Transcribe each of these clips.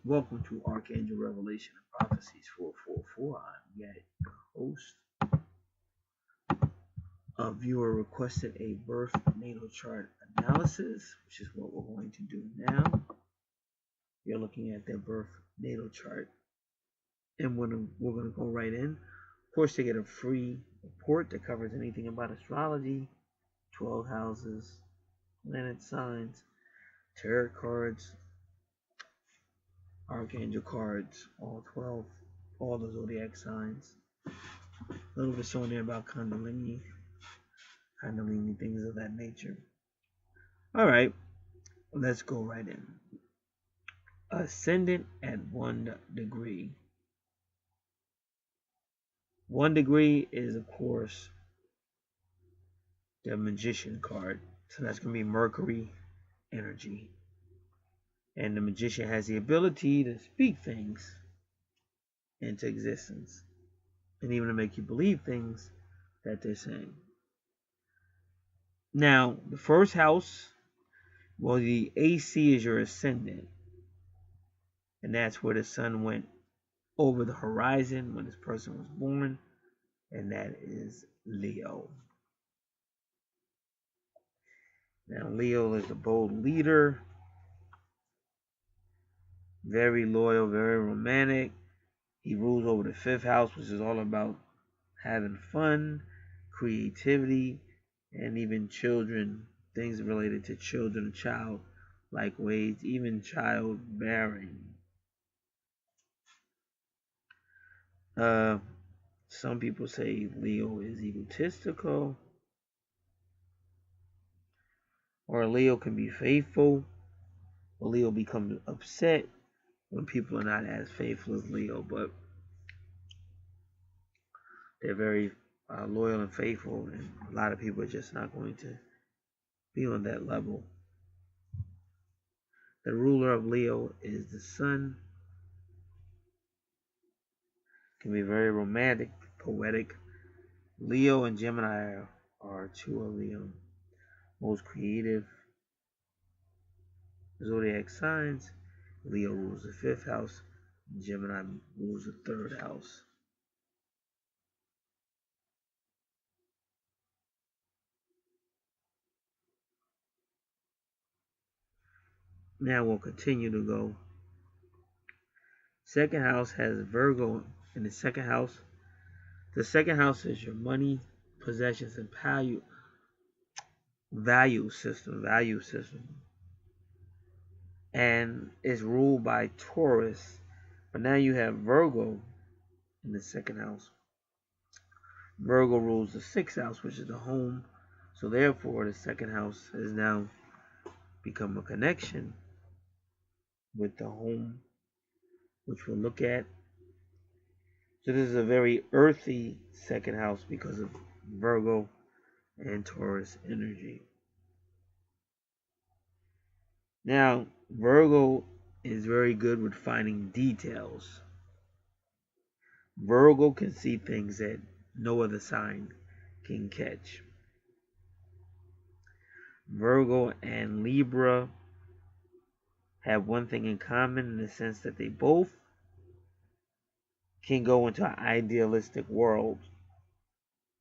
Welcome to Archangel Revelation and Prophecies 444. I'm Yet, your host. A viewer requested a birth natal chart analysis, which is what we're going to do now. You're looking at their birth natal chart, and we're going to go right in. Of course, they get a free report that covers anything about astrology, 12 houses, planet signs, tarot cards, Archangel cards, all 12, all the zodiac signs. A little bit shown there about Kundalini, things of that nature. Alright, let's go right in. Ascendant at 1 degree. 1 degree is, of course, the Magician card. So that's going to be Mercury energy. And the Magician has the ability to speak things into existence. And even to make you believe things that they're saying. Now, the first house, well, the AC is your ascendant. And that's where the sun went over the horizon when this person was born. And that is Leo. Now, Leo is a bold leader. Very loyal, very romantic. He rules over the 5th house, which is all about having fun, creativity, and even children, things related to children, child-like ways, even childbearing. Some people say Leo is egotistical, or Leo can be faithful, or Leo becomes upset when people are not as faithful as Leo, but they're very loyal and faithful, and a lot of people are just not going to be on that level. The ruler of Leo is the sun. Can be very romantic, poetic. Leo and Gemini are two of the most creative zodiac signs. Leo rules the 5th house. Gemini rules the 3rd house. Now we'll continue to go. 2nd house has Virgo in the 2nd house. The 2nd house is your money, possessions, and value system. And is ruled by Taurus. But now you have Virgo in the 2nd house. Virgo rules the 6th house, which is the home. So therefore, the 2nd house has now become a connection with the home, which we'll look at. So this is a very earthy 2nd house because of Virgo and Taurus energy. Now, Virgo is very good with finding details. Virgo can see things that no other sign can catch. Virgo and Libra have one thing in common in the sense that they both can go into an idealistic world.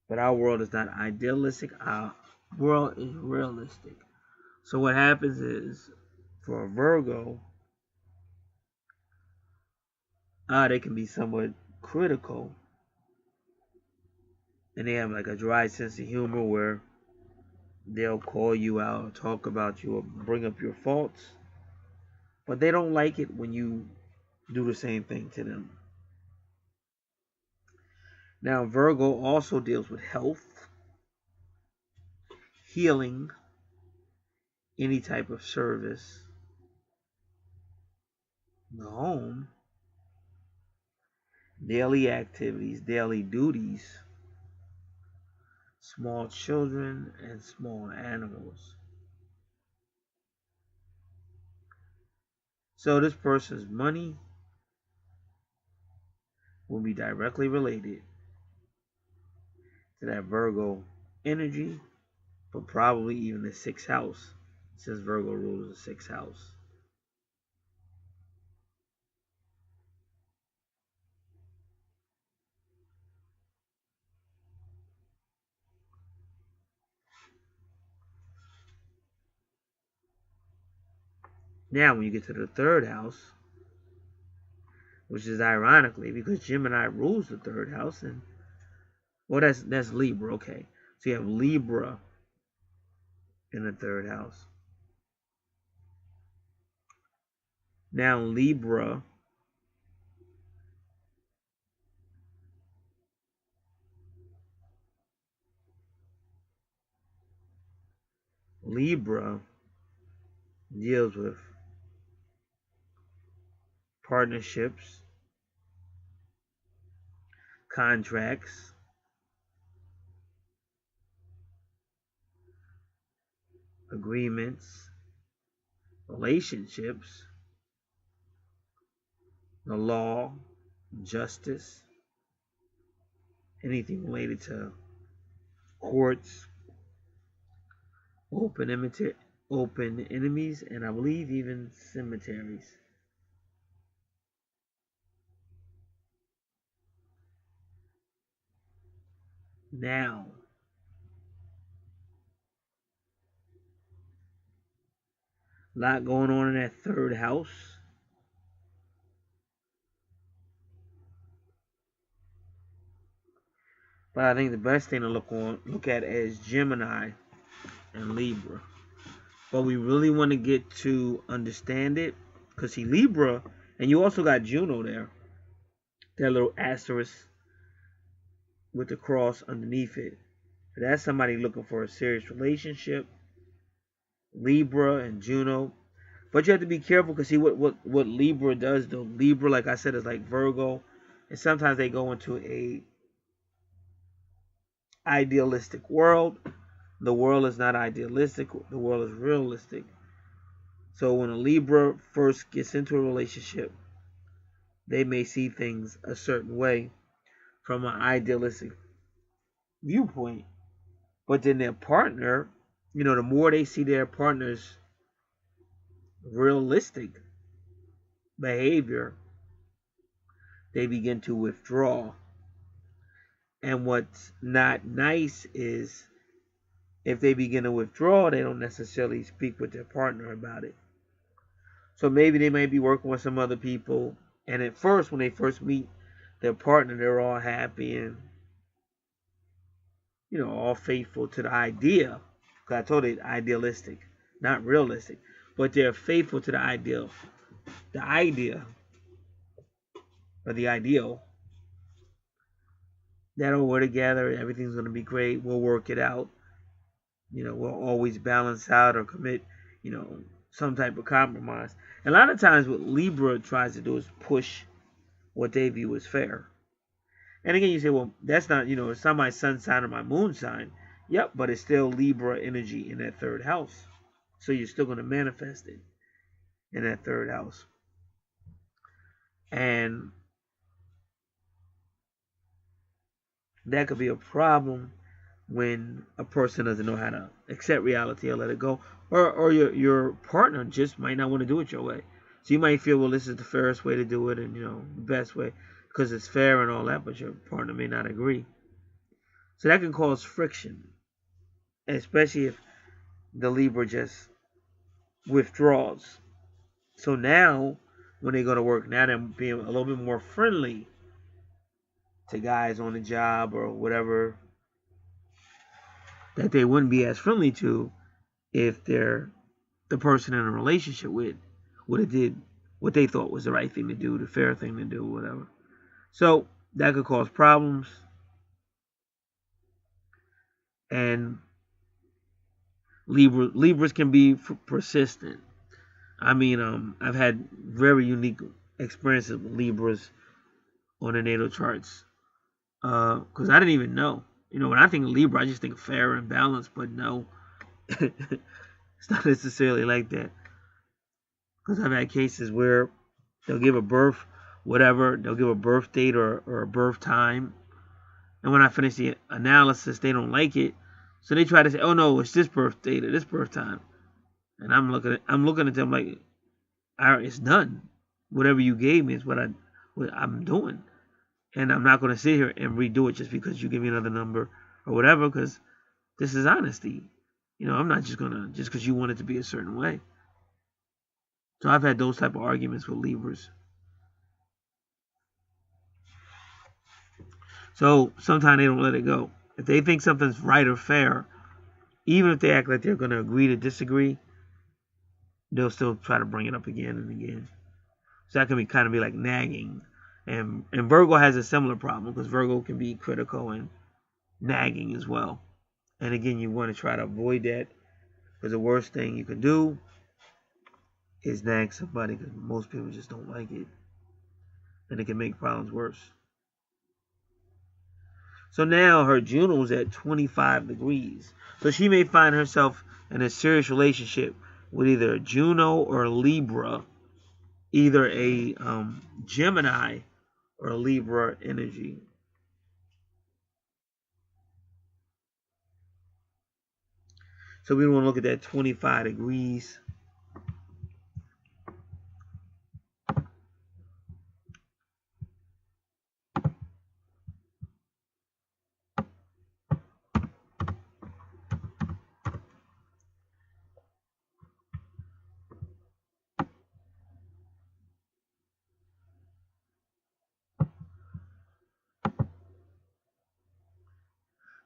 But our world is not idealistic. Our world is realistic. So what happens is, for a Virgo, they can be somewhat critical. And they have like a dry sense of humor where they'll call you out, talk about you, or bring up your faults. But they don't like it when you do the same thing to them. Now, Virgo also deals with health, healing, any type of service, the home, daily activities, daily duties, small children, and small animals. So this person's money will be directly related to that Virgo energy, but probably even the 6th house, since Virgo rules the 6th house. Now, when you get to the third house, which is ironically because Gemini rules the third house, and well, that's Libra, okay. So you have Libra in the third house. Now Libra deals with partnerships, contracts, agreements, relationships, the law, justice, anything related to courts, open enemies, and I believe even cemeteries. Now, a lot going on in that third house. But I think the best thing to look at is Gemini and Libra. But we really want to get to understand it because see Libra, and you also got Juno there, that little asterisk with the cross underneath it. That's somebody looking for a serious relationship. Libra and Juno. But you have to be careful because see what Libra does though. Libra, like I said, is like Virgo. And sometimes they go into a idealistic world. The world is not idealistic. The world is realistic. So when a Libra first gets into a relationship, they may see things a certain way from an idealistic viewpoint. But then their partner, the more they see their partner's realistic behavior, they begin to withdraw. And what's not nice is if they begin to withdraw, they don't necessarily speak with their partner about it. So maybe they might be working with some other people, and at first, when they first meet their partner, they're all happy and all faithful to the idea. Because I told you, idealistic, not realistic, but they're faithful to the idea or the ideal that we're together, everything's going to be great, we'll work it out. We'll always balance out or commit, some type of compromise. And a lot of times what Libra tries to do is push what they view as fair. And again, you say, well, that's not, it's not my sun sign or my moon sign. Yep, but it's still Libra energy in that third house. So you're still going to manifest it in that third house. And that could be a problem when a person doesn't know how to accept reality or let it go. Or your partner just might not want to do it your way. So you might feel, well, this is the fairest way to do it and, the best way because it's fair and all that, but your partner may not agree. So that can cause friction, especially if the Libra just withdraws. So now, when they go to work, now they're being a little bit more friendly to guys on the job or whatever that they wouldn't be as friendly to if they're the person in a relationship with would have did what they thought was the right thing to do, the fair thing to do, whatever. So that could cause problems. And Libras can be persistent. I mean, I've had very unique experiences with Libras on the natal charts. Because I didn't even know. When I think of Libra, I just think fair and balanced, but no. It's not necessarily like that. Because I've had cases where they'll give a birth, whatever, they'll give a birth date or a birth time. And when I finish the analysis, they don't like it. So they try to say, oh no, it's this birth date or this birth time. And I'm looking at them like, all right, it's done. Whatever you gave me is what I'm doing. And I'm not going to sit here and redo it just because you give me another number or whatever, because this is honesty. I'm not just because you want it to be a certain way. So I've had those type of arguments with Libras. So sometimes they don't let it go. If they think something's right or fair, even if they act like they're going to agree to disagree, they'll still try to bring it up again and again. So that can be kind of be like nagging. And Virgo has a similar problem because Virgo can be critical and nagging as well. And again, you want to try to avoid that because the worst thing you can do is nag somebody because most people just don't like it. And it can make problems worse. So now her Juno's at 25 degrees. So she may find herself in a serious relationship with either a Juno or a Libra, either a Gemini or a Libra energy. So we want to look at that 25 degrees.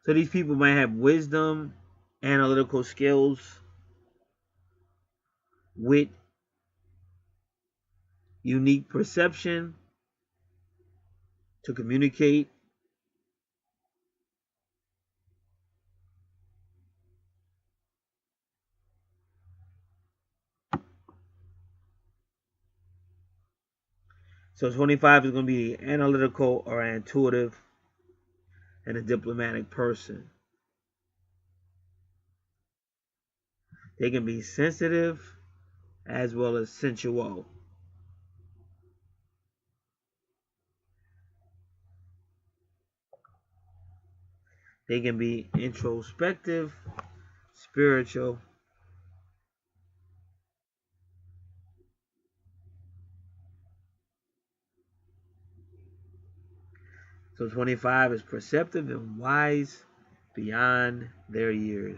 So these people might have wisdom, analytical skills, wit, unique perception to communicate. So 25 is going to be the analytical or intuitive and a diplomatic person. They can be sensitive as well as sensual. They can be introspective, spiritual, so 25 is perceptive and wise beyond their years.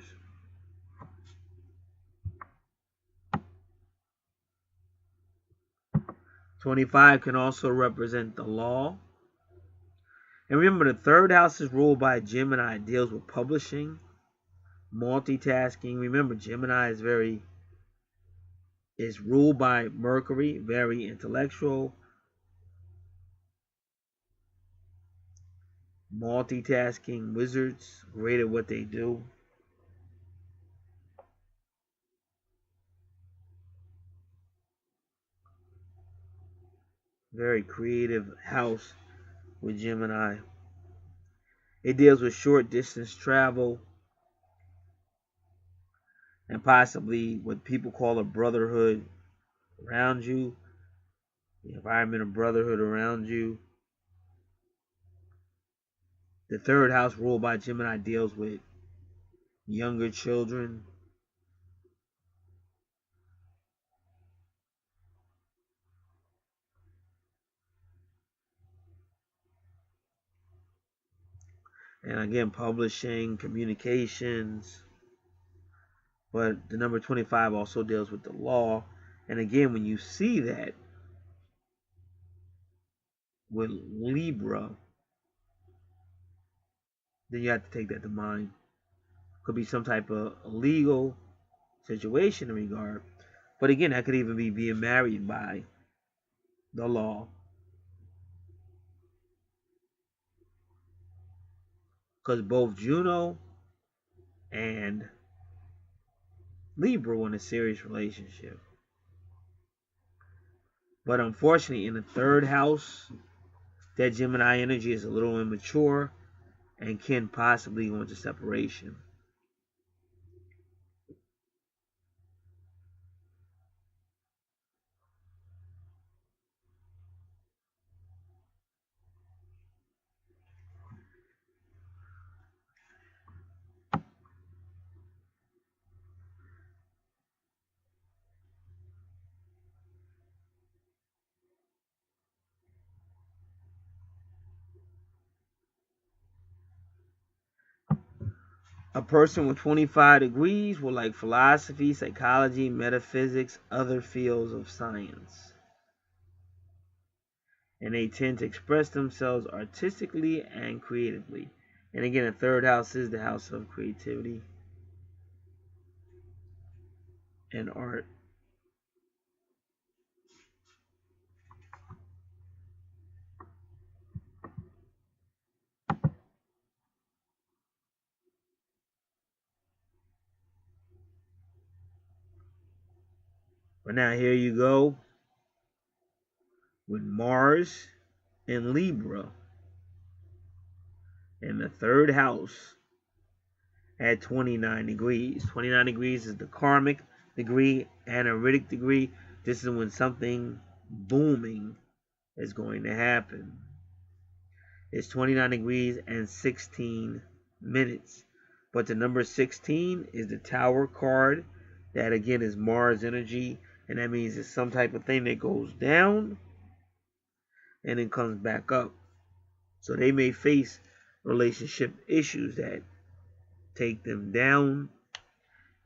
'25 can also represent the law. And remember, the third house is ruled by Gemini. It deals with publishing, multitasking. Remember, Gemini is ruled by Mercury, very intellectual, multitasking wizards, great at what they do. Very creative house with Gemini. It deals with short distance travel and possibly what people call a brotherhood around you, the environment of brotherhood around you. The third house ruled by Gemini deals with younger children. And again, publishing, communications. But the number 25 also deals with the law. And again, when you see that with Libra, then you have to take that to mind. Could be some type of legal situation in regard. But again, that could even be being married by the law. Because both Juno and Libra were in a serious relationship. But unfortunately, in the third house, that Gemini energy is a little immature and can possibly go into separation. A person with 25 degrees will like philosophy, psychology, metaphysics, other fields of science. And they tend to express themselves artistically and creatively. And again, the third house is the house of creativity and art. But now here you go with Mars and Libra in the third house at 29 degrees. 29 degrees is the karmic degree, analytic degree. This is when something booming is going to happen. It's 29 degrees and 16 minutes. But the number 16 is the Tower card. That again is Mars energy. And that means it's some type of thing that goes down and then comes back up. So they may face relationship issues that take them down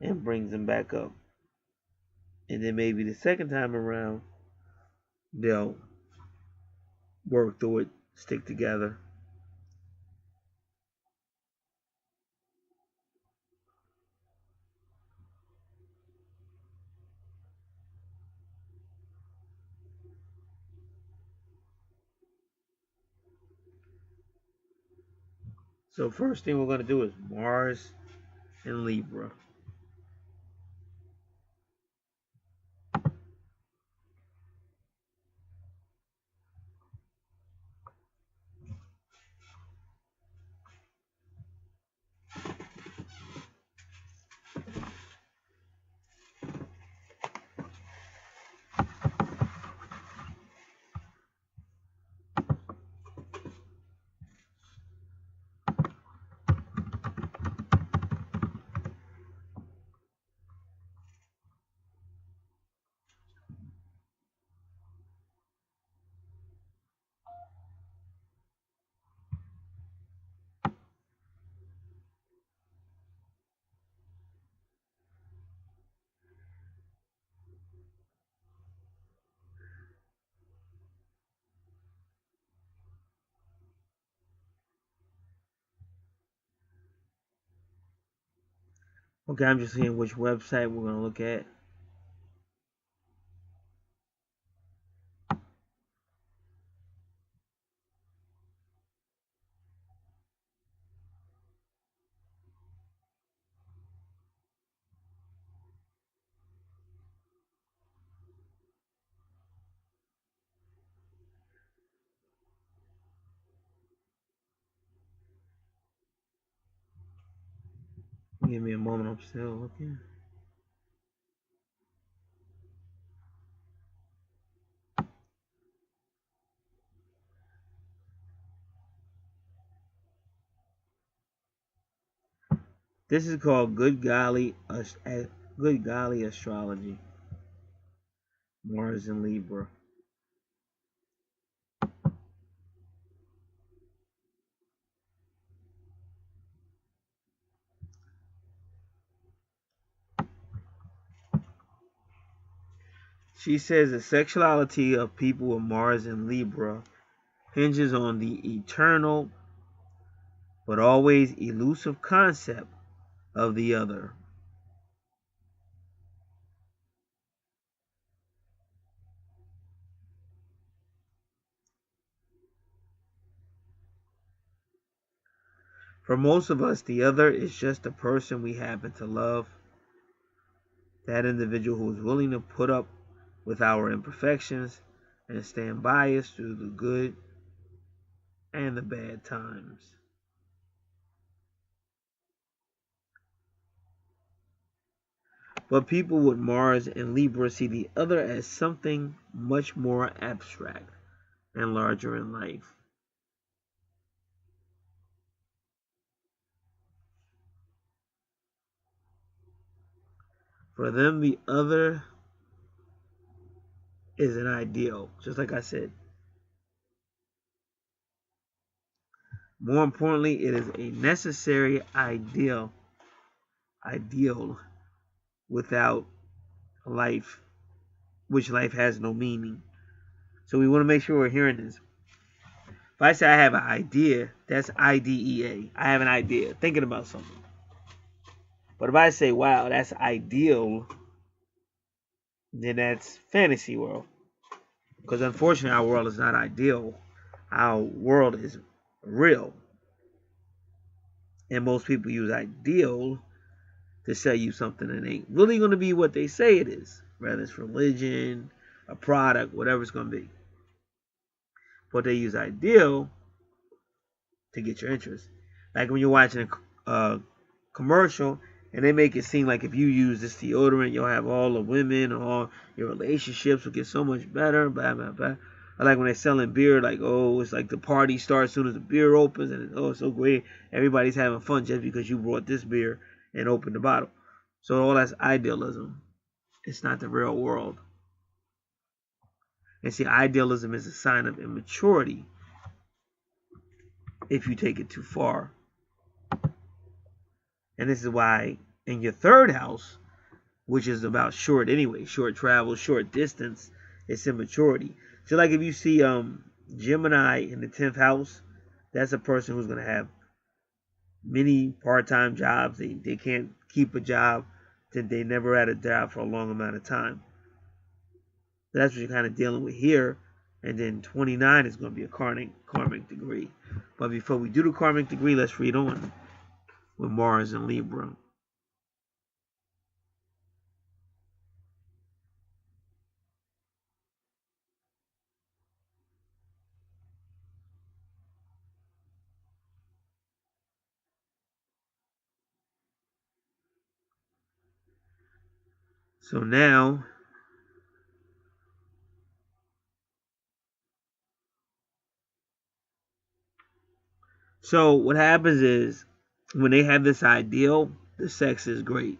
and brings them back up. And then maybe the second time around, they'll work through it, stick together. So first thing we're going to do is Mars and Libra. Okay, I'm just seeing which website we're going to look at. Give me a moment, I'm still looking. This is called Good Golly Astrology. Mars and Libra. She says the sexuality of people with Mars and Libra hinges on the eternal but always elusive concept of the other. For most of us, the other is just a person we happen to love. That individual who is willing to put up with our imperfections and stand by us through the good and the bad times. But people with Mars and Libra see the other as something much more abstract and larger in life. For them, the other is an ideal, just like I said. More importantly, it is a necessary ideal ideal without life, which life has no meaning. So we want to make sure we're hearing this. If I say I have an idea, that's IDEA. I have an idea, thinking about something. But if I say, wow, that's ideal, then that's fantasy world. Because unfortunately, our world is not ideal. Our world is real. And most people use ideal to sell you something that ain't really going to be what they say it is. Whether it's religion, a product, whatever it's going to be. But they use ideal to get your interest. Like when you're watching a commercial and they make it seem like if you use this deodorant, you'll have all the women, all your relationships will get so much better, blah, blah, blah. Or like when they're selling beer, like, oh, it's like the party starts as soon as the beer opens, and it's so great. Everybody's having fun just because you brought this beer and opened the bottle. So all that's idealism. It's not the real world. And see, idealism is a sign of immaturity if you take it too far. And this is why in your third house, which is about short travel, short distance, it's immaturity. So like if you see Gemini in the 10th house, that's a person who's going to have many part-time jobs. They can't keep a job. They never had a job for a long amount of time. So that's what you're kind of dealing with here. And then 29 is going to be a karmic degree. But before we do the karmic degree, let's read on with Mars and Libra. So now, so what happens is when they have this ideal, the sex is great.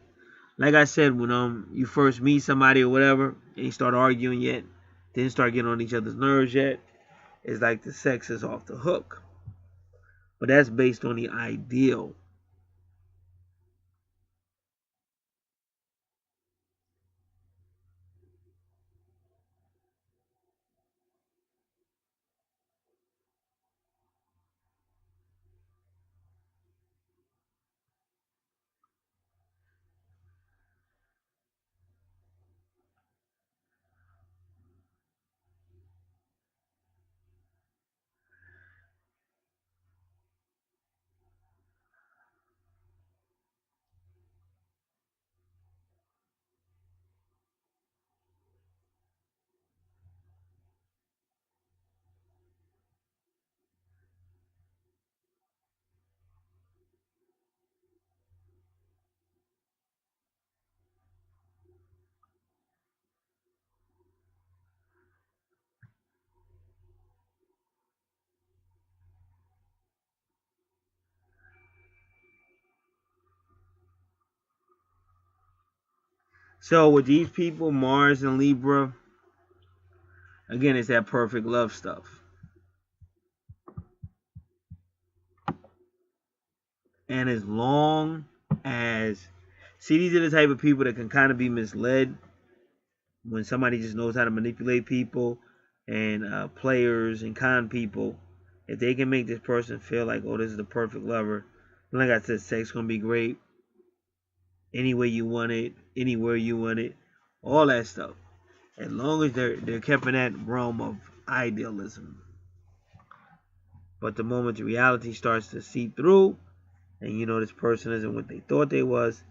Like I said, when you first meet somebody or whatever, and you start arguing yet, didn't start getting on each other's nerves yet, it's like the sex is off the hook. But that's based on the ideal. So with these people, Mars and Libra, again, it's that perfect love stuff. And as long as, see, these are the type of people that can kind of be misled when somebody just knows how to manipulate people and players and con people. If they can make this person feel like, oh, this is the perfect lover, like I said, sex gonna be great, any way you want it, anywhere you want it, all that stuff. As long as they're kept in that realm of idealism. But the moment the reality starts to seep through, and you know this person isn't what they thought they was,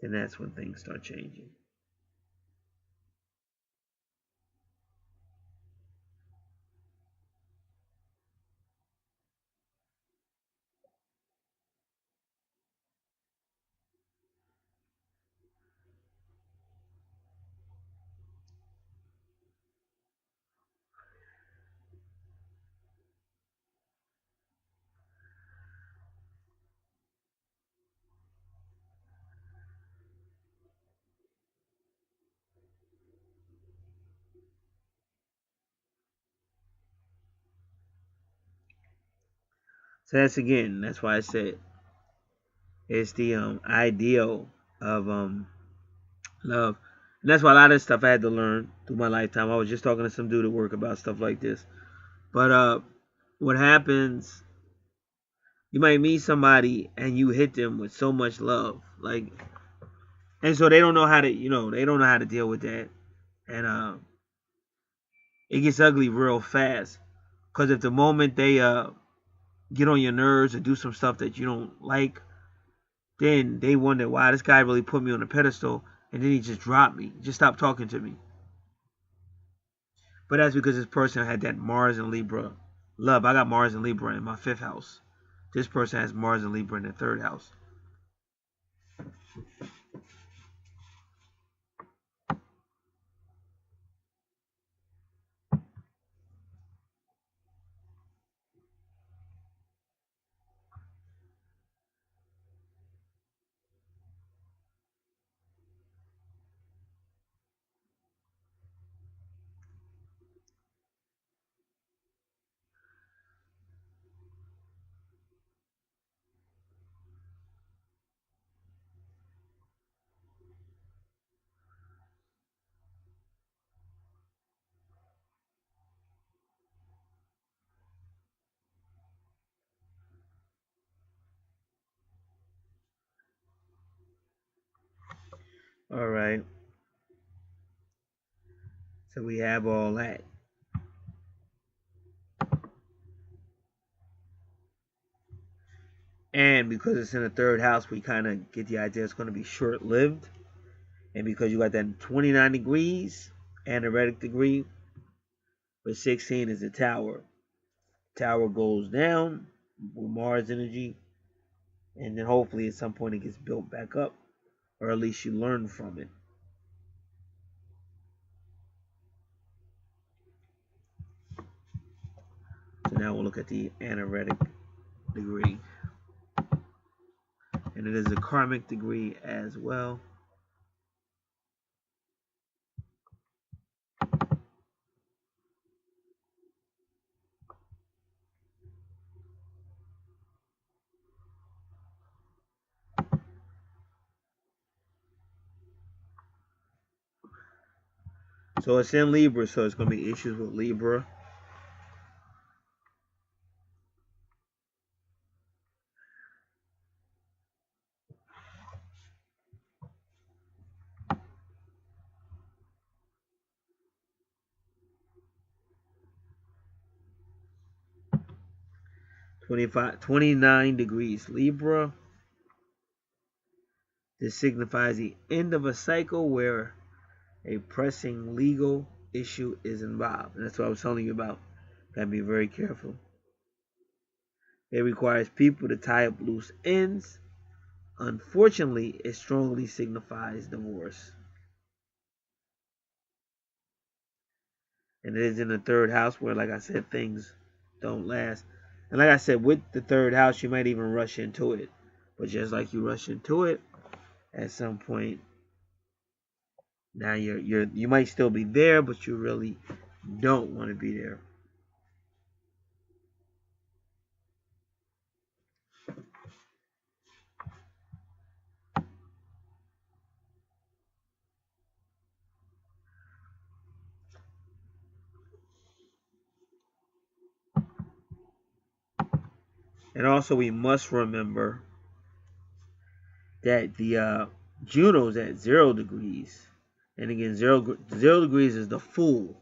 then that's when things start changing. So that's why I said it's the ideal of love. And that's why a lot of this stuff I had to learn through my lifetime. I was just talking to some dude at work about stuff like this. But what happens, you might meet somebody and you hit them with so much love. Like, and so they don't know how to, they don't know how to deal with that. And it gets ugly real fast. Because if the moment they get on your nerves or do some stuff that you don't like, then they wonder, wow, this guy really put me on a pedestal, and then he just dropped me, just stopped talking to me. But that's because this person had that Mars and Libra love. I got Mars and Libra in my 5th house. This person has Mars and Libra in their 3rd house. All right. So we have all that. And because it's in the 3rd house, we kind of get the idea it's going to be short-lived. And because you got that 29 degrees, aneretic degree, but 16 is the tower. Tower goes down with Mars energy, and then hopefully at some point it gets built back up, or at least you learn from it. So now we'll look at the aneretic degree. And it is a karmic degree as well. So it's in Libra, so it's going to be issues with Libra. '25, 29 degrees Libra. This signifies the end of a cycle where a pressing legal issue is involved. And that's what I was telling you about. Gotta be very careful. It requires people to tie up loose ends. Unfortunately, it strongly signifies divorce. And it is in the 3rd house where, like I said, things don't last. And like I said, with the 3rd house, you might even rush into it. But just like you rush into it, at some point, now you might still be there, but you really don't want to be there. And also, we must remember that the Juno's at 0 degrees. And again, 0 degrees is the Fool.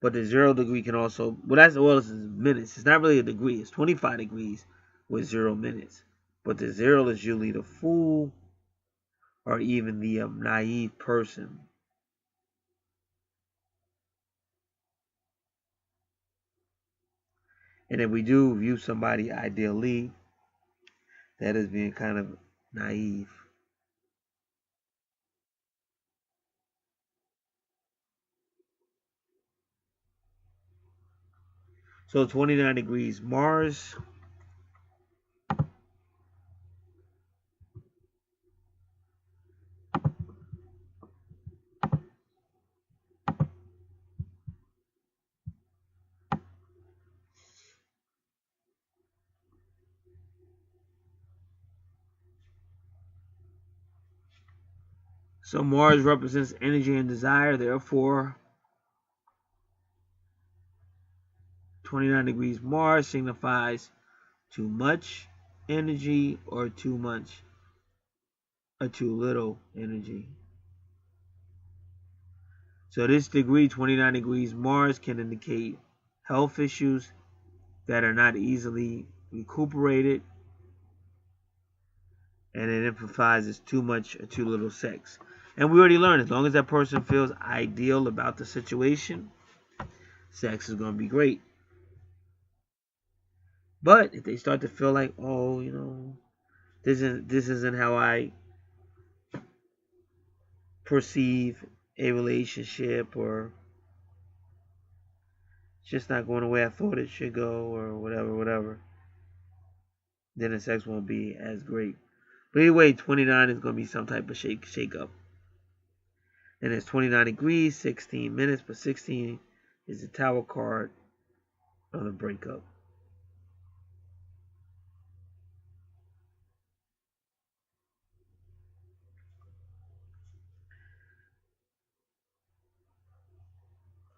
But the 0 degree can also, this is minutes. It's not really a degree. It's 25 degrees with 0 minutes. But the 0 is usually the Fool or even the naive person. And if we do view somebody ideally, that is being kind of naive. So 29 degrees Mars. So Mars represents energy and desire. Therefore, 29 degrees Mars signifies too much energy or too much or too little energy. So this degree, 29 degrees Mars, can indicate health issues that are not easily recuperated, and it emphasizes too much or too little sex. And we already learned, as long as that person feels ideal about the situation, sex is going to be great. But if they start to feel like, oh, this isn't how I perceive a relationship, or it's just not going the way I thought it should go, or whatever, then the sex won't be as great. But anyway, 29 is going to be some type of shake up. And it's 29 degrees, 16 minutes, but 16 is the Tower card of the breakup.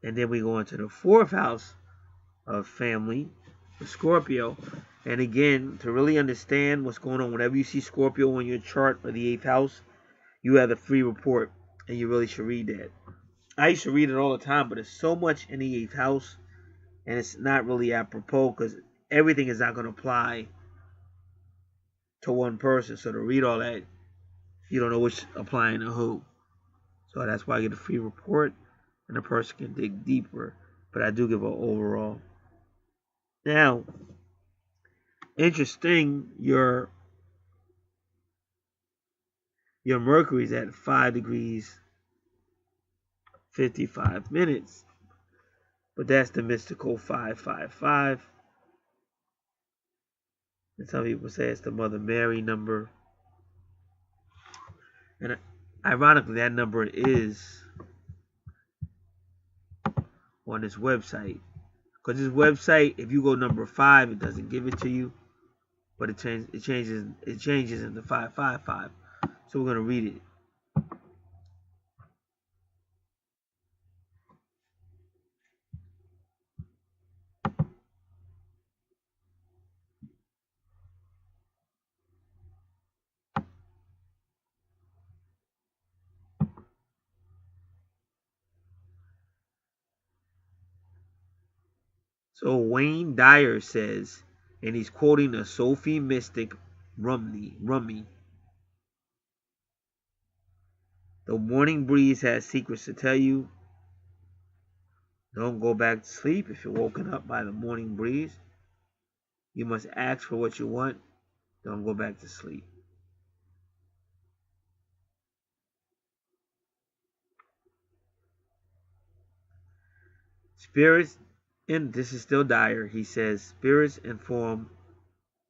And then we go into the 4th house of family, the Scorpio. And again, to really understand what's going on, whenever you see Scorpio on your chart or the 8th house, you have the free report, and you really should read that. I used to read it all the time, but there's so much in the 8th house, and it's not really apropos because everything is not going to apply to one person. So to read all that, you don't know which applying to who. So that's why I get a free report, and the person can dig deeper. But I do give an overall. Now, interesting, your Mercury's at 5 degrees 55 minutes. But that's the mystical 555. And some people say it's the Mother Mary number. And ironically, that number is on this website. Because this website, if you go number 5, it doesn't give it to you. But it changes into 555. So we're going to read it. So Wayne Dyer says, and he's quoting a Sufi mystic, Rumi. The morning breeze has secrets to tell you. Don't go back to sleep if you're woken up by the morning breeze. You must ask for what you want. Don't go back to sleep. Spirits, and this is still Dyer, he says, spirits inform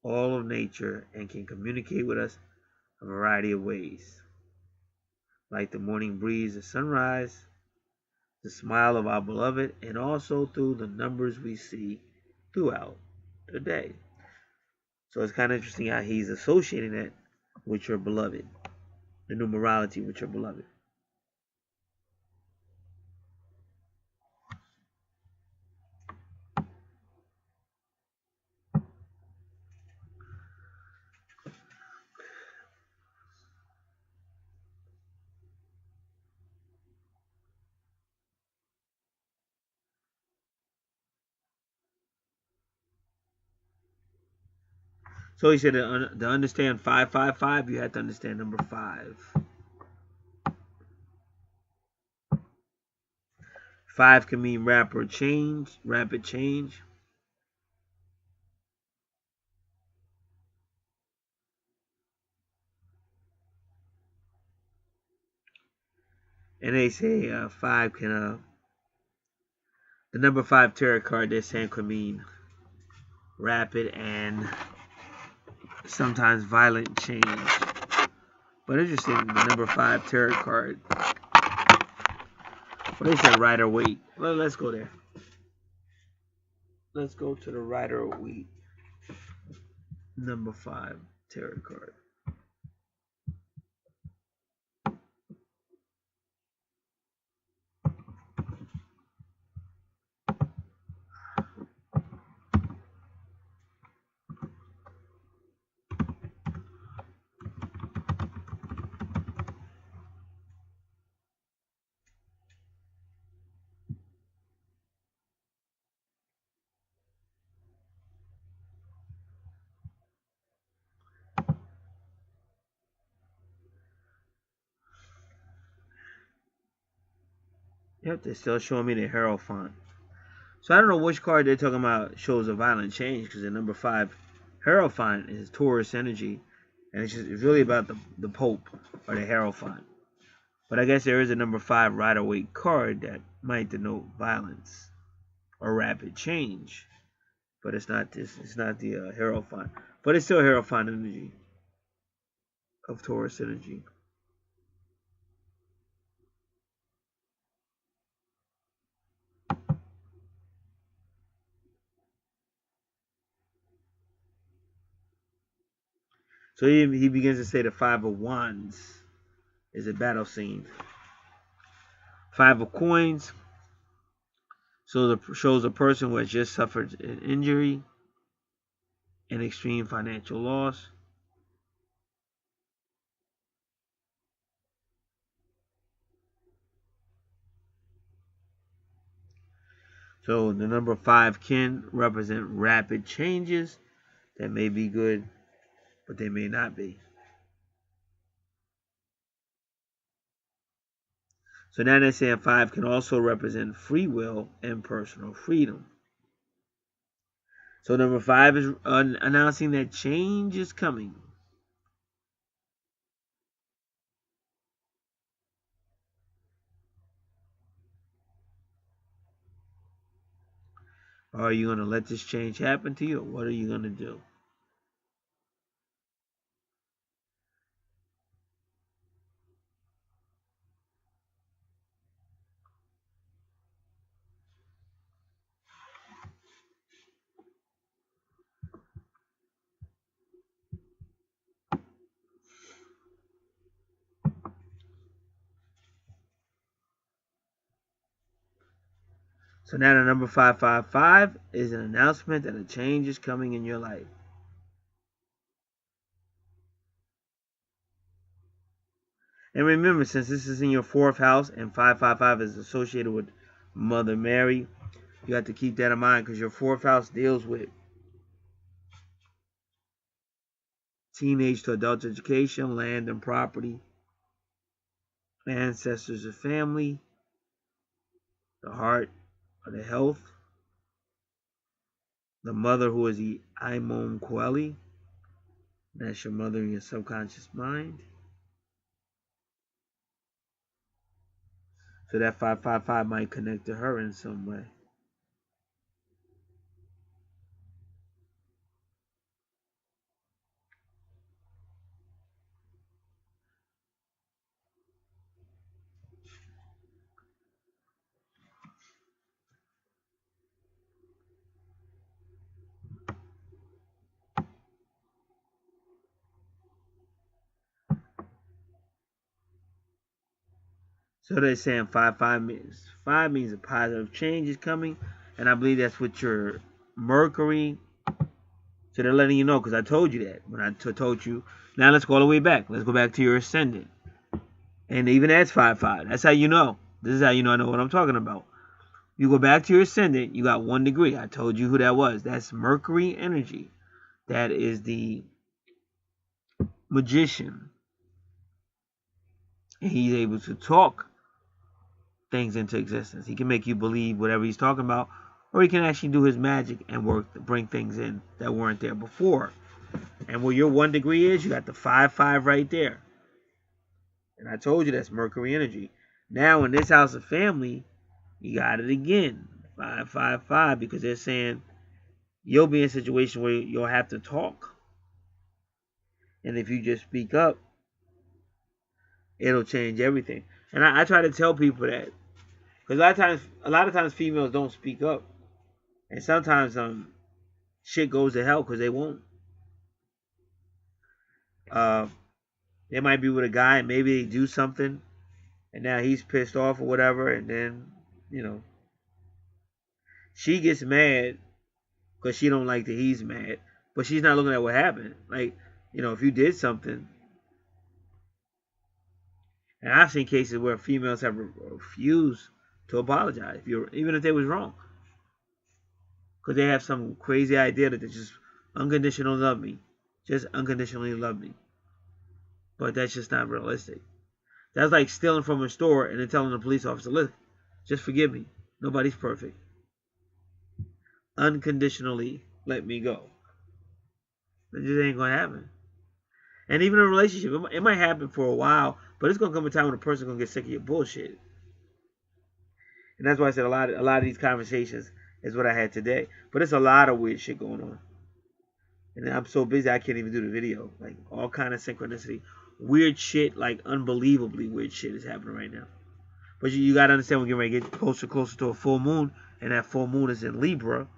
all of nature and can communicate with us a variety of ways. Like the morning breeze, the sunrise, the smile of our beloved, and also through the numbers we see throughout the day. So it's kind of interesting how he's associating that with your beloved, the numerology with your beloved. So he said to understand 555, you have to understand number 5. 5 can mean rapid change. And they say 5 can, the number 5 tarot card they're saying could mean rapid and sometimes violent change. But interesting, the number 5 tarot card. Well, they said Rider Waite. Well, let's go there. Let's go to the Rider Waite. Number 5 tarot card. Yep, they're still showing me the Hierophant. So I don't know which card they're talking about shows a violent change, because the number 5 Hierophant is Taurus energy, and it's really about the Pope or the Hierophant. But I guess there is a number 5 Rider-Waite card that might denote violence or rapid change. But it's not this. It's not the Hierophant. But it's still Hierophant energy of Taurus energy. So he begins to say the 5 of Wands is a battle scene. 5 of Coins shows a person who has just suffered an injury, an extreme financial loss. So the number 5 can represent rapid changes that may be good, but they may not be. So now they're saying 5 can also represent free will and personal freedom. So number 5 is announcing that change is coming. Are you going to let this change happen to you, or what are you going to do? So now the number 555 is an announcement that a change is coming in your life. And remember, since this is in your 4th house and 555 is associated with Mother Mary, you have to keep that in mind, because your 4th house deals with teenage to adult education, land and property, ancestors and family, the heart or the health, the mother who is the Imon Coeli, that's your mother in your subconscious mind. So that 555 might connect to her in some way. So they're saying 5 means a positive change is coming, and I believe that's with your Mercury. So they're letting you know, because I told you that when I told you. Now let's go all the way back. Let's go back to your ascendant, and even that's 5. That's how you know. This is how you know I know what I'm talking about. You go back to your ascendant, you got 1 degree. I told you who that was. That's Mercury energy. That is the magician. And he's able to talk things into existence. He can make you believe whatever he's talking about, or he can actually do his magic and work to bring things in that weren't there before. And where your 1 degree is, you got the 5 right there. And I told you that's Mercury energy. Now in this house of family, you got it again, 5, because they're saying you'll be in a situation where you'll have to talk. And if you just speak up, it'll change everything. And I try to tell people that, because a lot of times females don't speak up, and sometimes shit goes to hell because they won't. They might be with a guy and maybe they do something, and now he's pissed off or whatever, and then she gets mad because she don't like that he's mad, but she's not looking at what happened. Like, if you did something, and I've seen cases where females have refused to apologize, even if they was wrong, because they have some crazy idea that they just unconditionally love me, just unconditionally love me. But that's just not realistic. That's like stealing from a store and then telling the police officer, "Look, Just forgive me. Nobody's perfect. Unconditionally let me go. It just ain't gonna happen. And even a relationship, it might happen for a while, but it's gonna come a time when a person's gonna get sick of your bullshit. And that's why I said a lot of these conversations is what I had today. But it's a lot of weird shit going on. And I'm so busy I can't even do the video. Like all kind of synchronicity. Weird shit, like unbelievably weird shit is happening right now. But you gotta understand we're getting ready to get closer to a full moon, and that full moon is in Libra.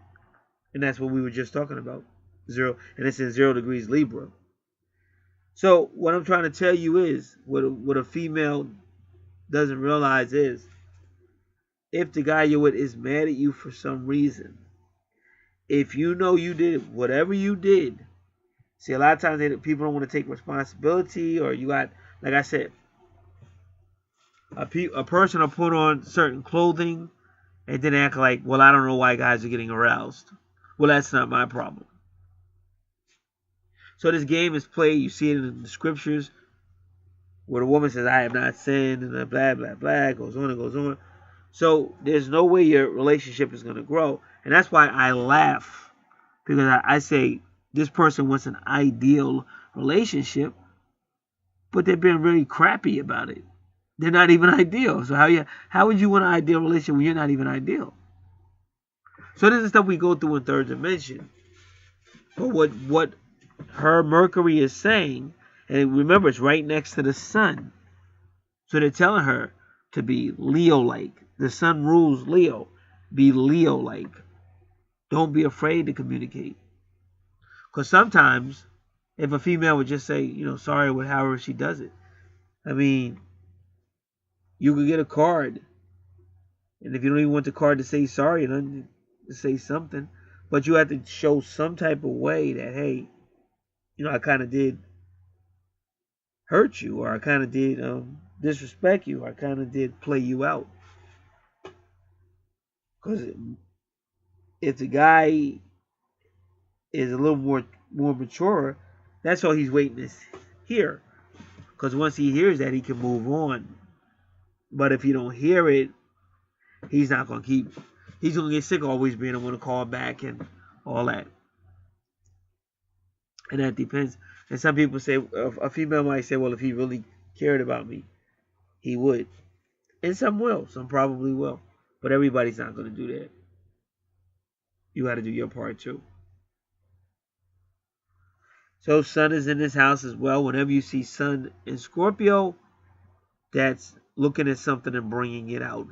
And that's what we were just talking about. And it's in 0 degrees Libra. So what I'm trying to tell you is, what a female doesn't realize is, if the guy you're with is mad at you for some reason, if you know you did whatever you did, see, a lot of times people don't want to take responsibility, or you got, like I said, a person will put on certain clothing and then act like, well, I don't know why guys are getting aroused. Well, that's not my problem. So this game is played. You see it in the scriptures where the woman says, I have not sinned, and blah, blah, blah, goes on and goes on. So there's no way your relationship is going to grow. And that's why I laugh. Because I say this person wants an ideal relationship, but they're being very crappy about it. They're not even ideal. So how would you want an ideal relationship when you're not even ideal? So this is stuff we go through in third dimension. But what her Mercury is saying, and remember it's right next to the sun. So they're telling her to be Leo-like. The sun rules Leo. Be Leo-like. Don't be afraid to communicate. Because sometimes, if a female would just say, sorry with however she does it. I mean, you could get a card. And if you don't even want the card to say sorry, then to say something. But you have to show some type of way that, hey, I kind of did hurt you, or I kind of did disrespect you, or I kind of did play you out. Because if the guy is a little more mature, that's all he's waiting to hear. Because once he hears that, he can move on. But if you don't hear it, he's not going to keep. He's going to get sick of always being able to call back and all that. And that depends. And some people say, a female might say, well, if he really cared about me, he would. And some will. Some probably will. But everybody's not going to do that. You got to do your part too. So Sun is in this house as well. Whenever you see Sun in Scorpio, that's looking at something and bringing it out.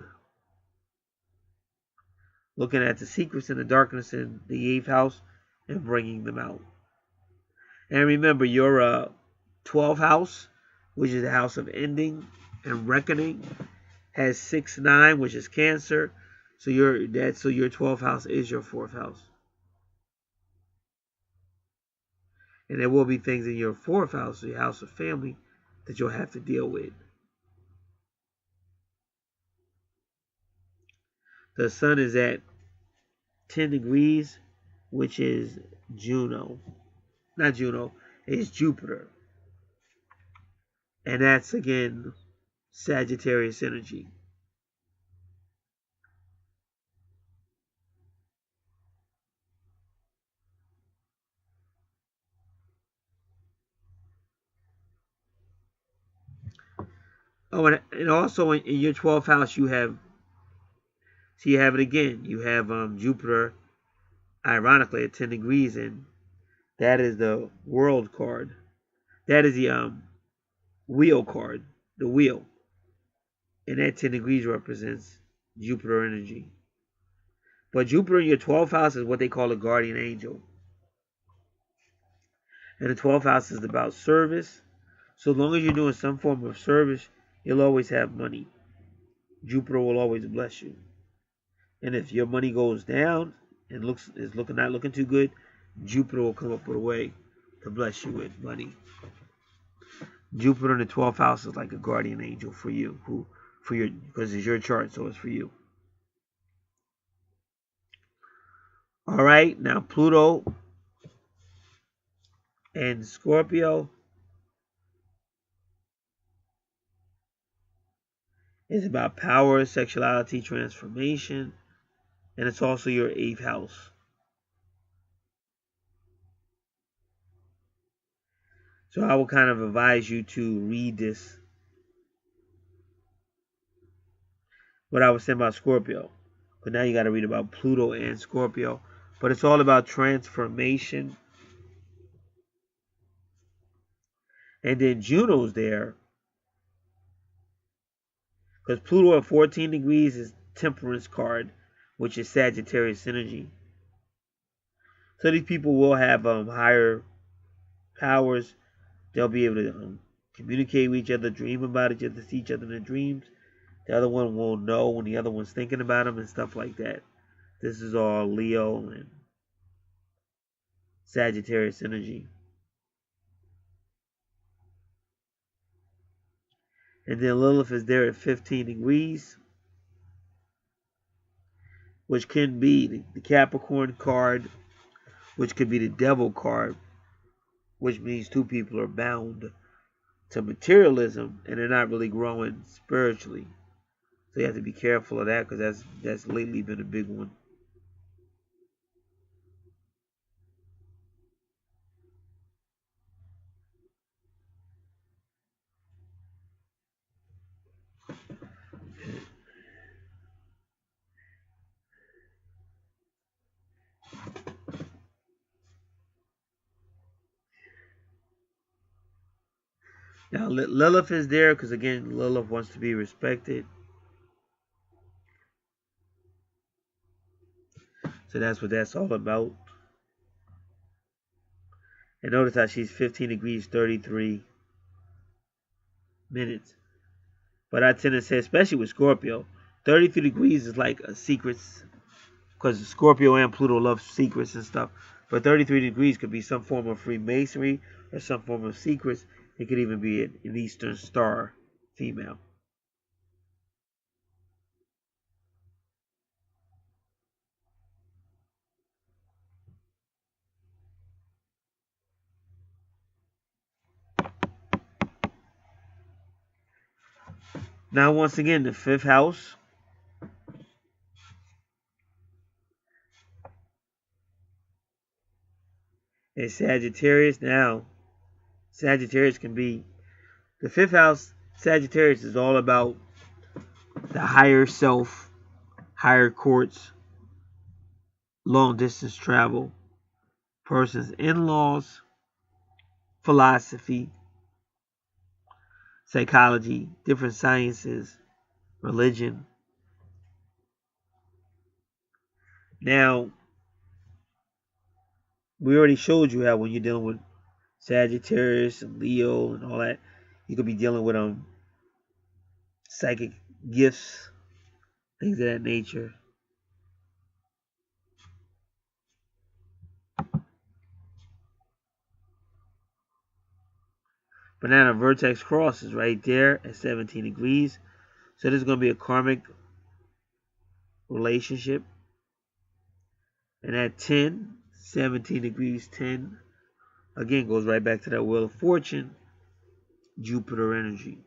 Looking at the secrets and the darkness in the 8th house and bringing them out. And remember, your 12th house, which is the house of ending and reckoning, has 6-9, which is Cancer. So your 12th house is your 4th house. And there will be things in your 4th house, your house of family, that you'll have to deal with. The sun is at 10 degrees, which is Juno. Not Juno, it's Jupiter. And that's, again, Sagittarius energy. Oh, and also in your 12th house, you have it again. You have Jupiter, ironically, at 10 degrees, and that is the World card. That is the Wheel card, the Wheel. And that 10 degrees represents Jupiter energy. But Jupiter in your 12th house is what they call a guardian angel. And the 12th house is about service. So long as you're doing some form of service, you'll always have money. Jupiter will always bless you. And if your money goes down and not looking too good, Jupiter will come up with a way to bless you with money. Jupiter in the 12th house is like a guardian angel for you, because it's your chart, so it's for you. All right, now Pluto and Scorpio. It's about power, sexuality, transformation, and it's also your 8th house. So I would kind of advise you to read this, what I was saying about Scorpio. But now you got to read about Pluto and Scorpio. But it's all about transformation. And then Juno's there. Because Pluto at 14 degrees is Temperance card, which is Sagittarius energy. So these people will have higher powers. They'll be able to communicate with each other, dream about each other, see each other in their dreams. The other one will know when the other one's thinking about them and stuff like that. This is all Leo and Sagittarius energy. And then Lilith is there at 15 degrees, which can be the Capricorn card, which could be the Devil card, which means two people are bound to materialism and they're not really growing spiritually. So you have to be careful of that, because that's lately been a big one. Now Lilith is there because, again, Lilith wants to be respected. So that's what that's all about. And notice how she's 15 degrees, 33 minutes. But I tend to say, especially with Scorpio, 33 degrees is like a secrets, because Scorpio and Pluto love secrets and stuff. But 33 degrees could be some form of Freemasonry or some form of secrets. It could even be an Eastern Star female. Now, once again, the 5th house is Sagittarius. Now, Sagittarius can be, the 5th house, Sagittarius is all about the higher self, higher courts, long distance travel, person's in-laws, philosophy, psychology, different sciences, religion. Now, we already showed you how when you're dealing with Sagittarius and Leo and all that, you could be dealing with psychic gifts, things of that nature. Banana vertex cross is right there at 17 degrees. So this is going to be a karmic relationship. And at 10, 17 degrees, 10, again, goes right back to that Wheel of Fortune, Jupiter energy.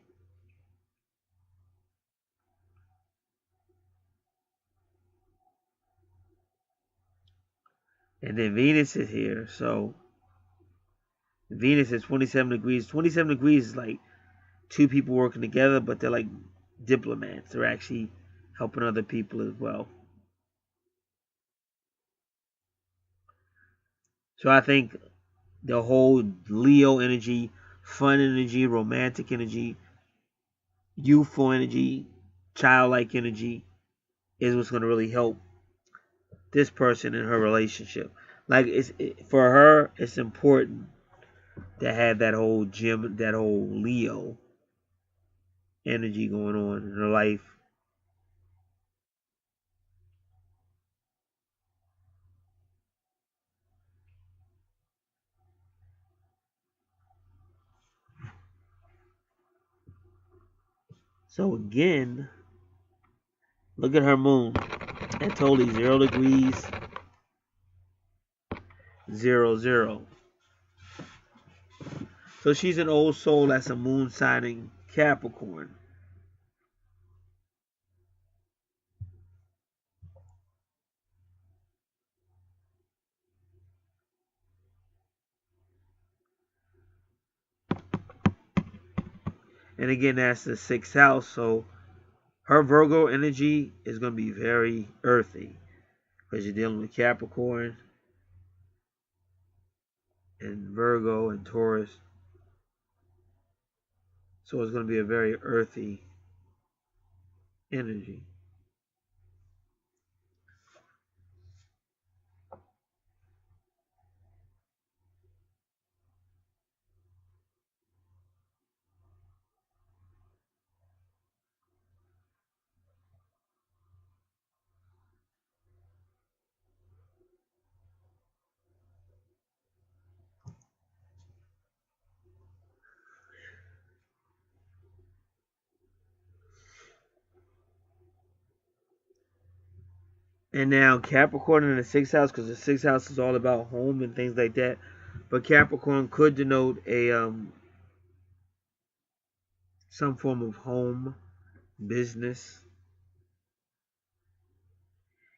And then Venus is here. So Venus is 27 degrees. 27 degrees is like two people working together, but they're like diplomats. They're actually helping other people as well. So I think the whole Leo energy, fun energy, romantic energy, youthful energy, childlike energy is what's going to really help this person in her relationship. Like, for her, it's important to have that whole Leo energy going on in her life. So again, look at her moon. At totally 0 degrees, 0, 0. So she's an old soul that's a moon signing Capricorn. And again, that's the 6th house. So her Virgo energy is going to be very earthy because you're dealing with Capricorn and Virgo and Taurus. So it's going to be a very earthy energy. And now Capricorn in the 6th house, because the 6th house is all about home and things like that. But Capricorn could denote a some form of home, business.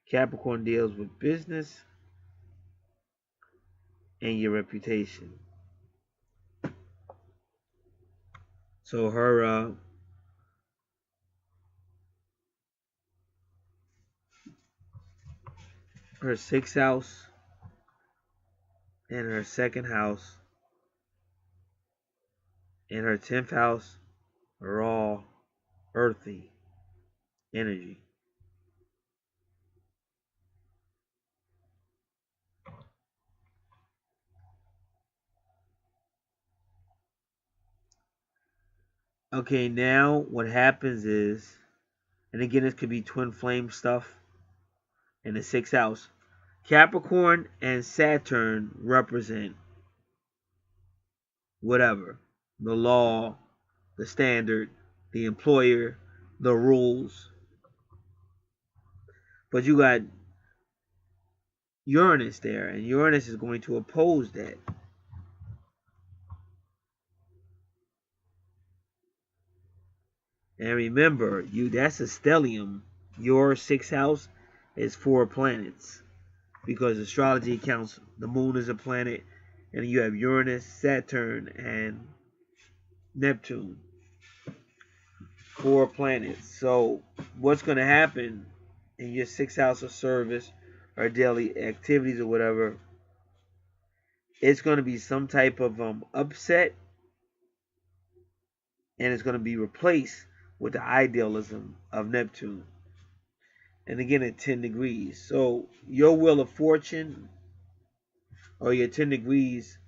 Capricorn deals with business and your reputation. So her 6th house and her 2nd house and her 10th house are all earthy energy. Okay, now what happens is, and again, this could be twin flame stuff in the 6th house. Capricorn and Saturn represent whatever, the law, the standard, the employer, the rules. But you got Uranus there, and Uranus is going to oppose that. And remember, that's a stellium. Your 6th house is 4 planets, because astrology counts the moon as a planet, and you have Uranus, Saturn, and Neptune. 4 planets. So what's going to happen in your 6th house of service or daily activities or whatever, it's going to be some type of upset, and it's going to be replaced with the idealism of Neptune. And again at 10 degrees. So your wheel of fortune or your 10 degrees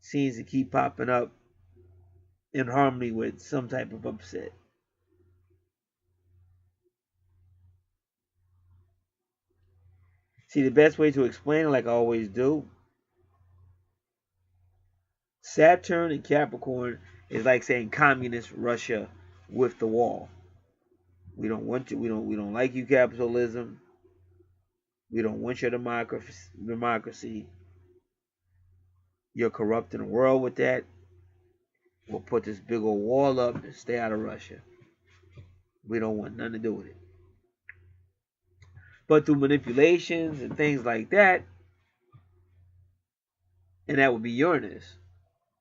seems to keep popping up in harmony with some type of upset. See, the best way to explain it, like I always do, Saturn and Capricorn is like saying communist Russia with the wall. We don't want you. We don't like you, capitalism. We don't want your democracy. You're corrupting the world with that. We'll put this big old wall up and stay out of Russia. We don't want nothing to do with it. But through manipulations and things like that, and that would be Uranus,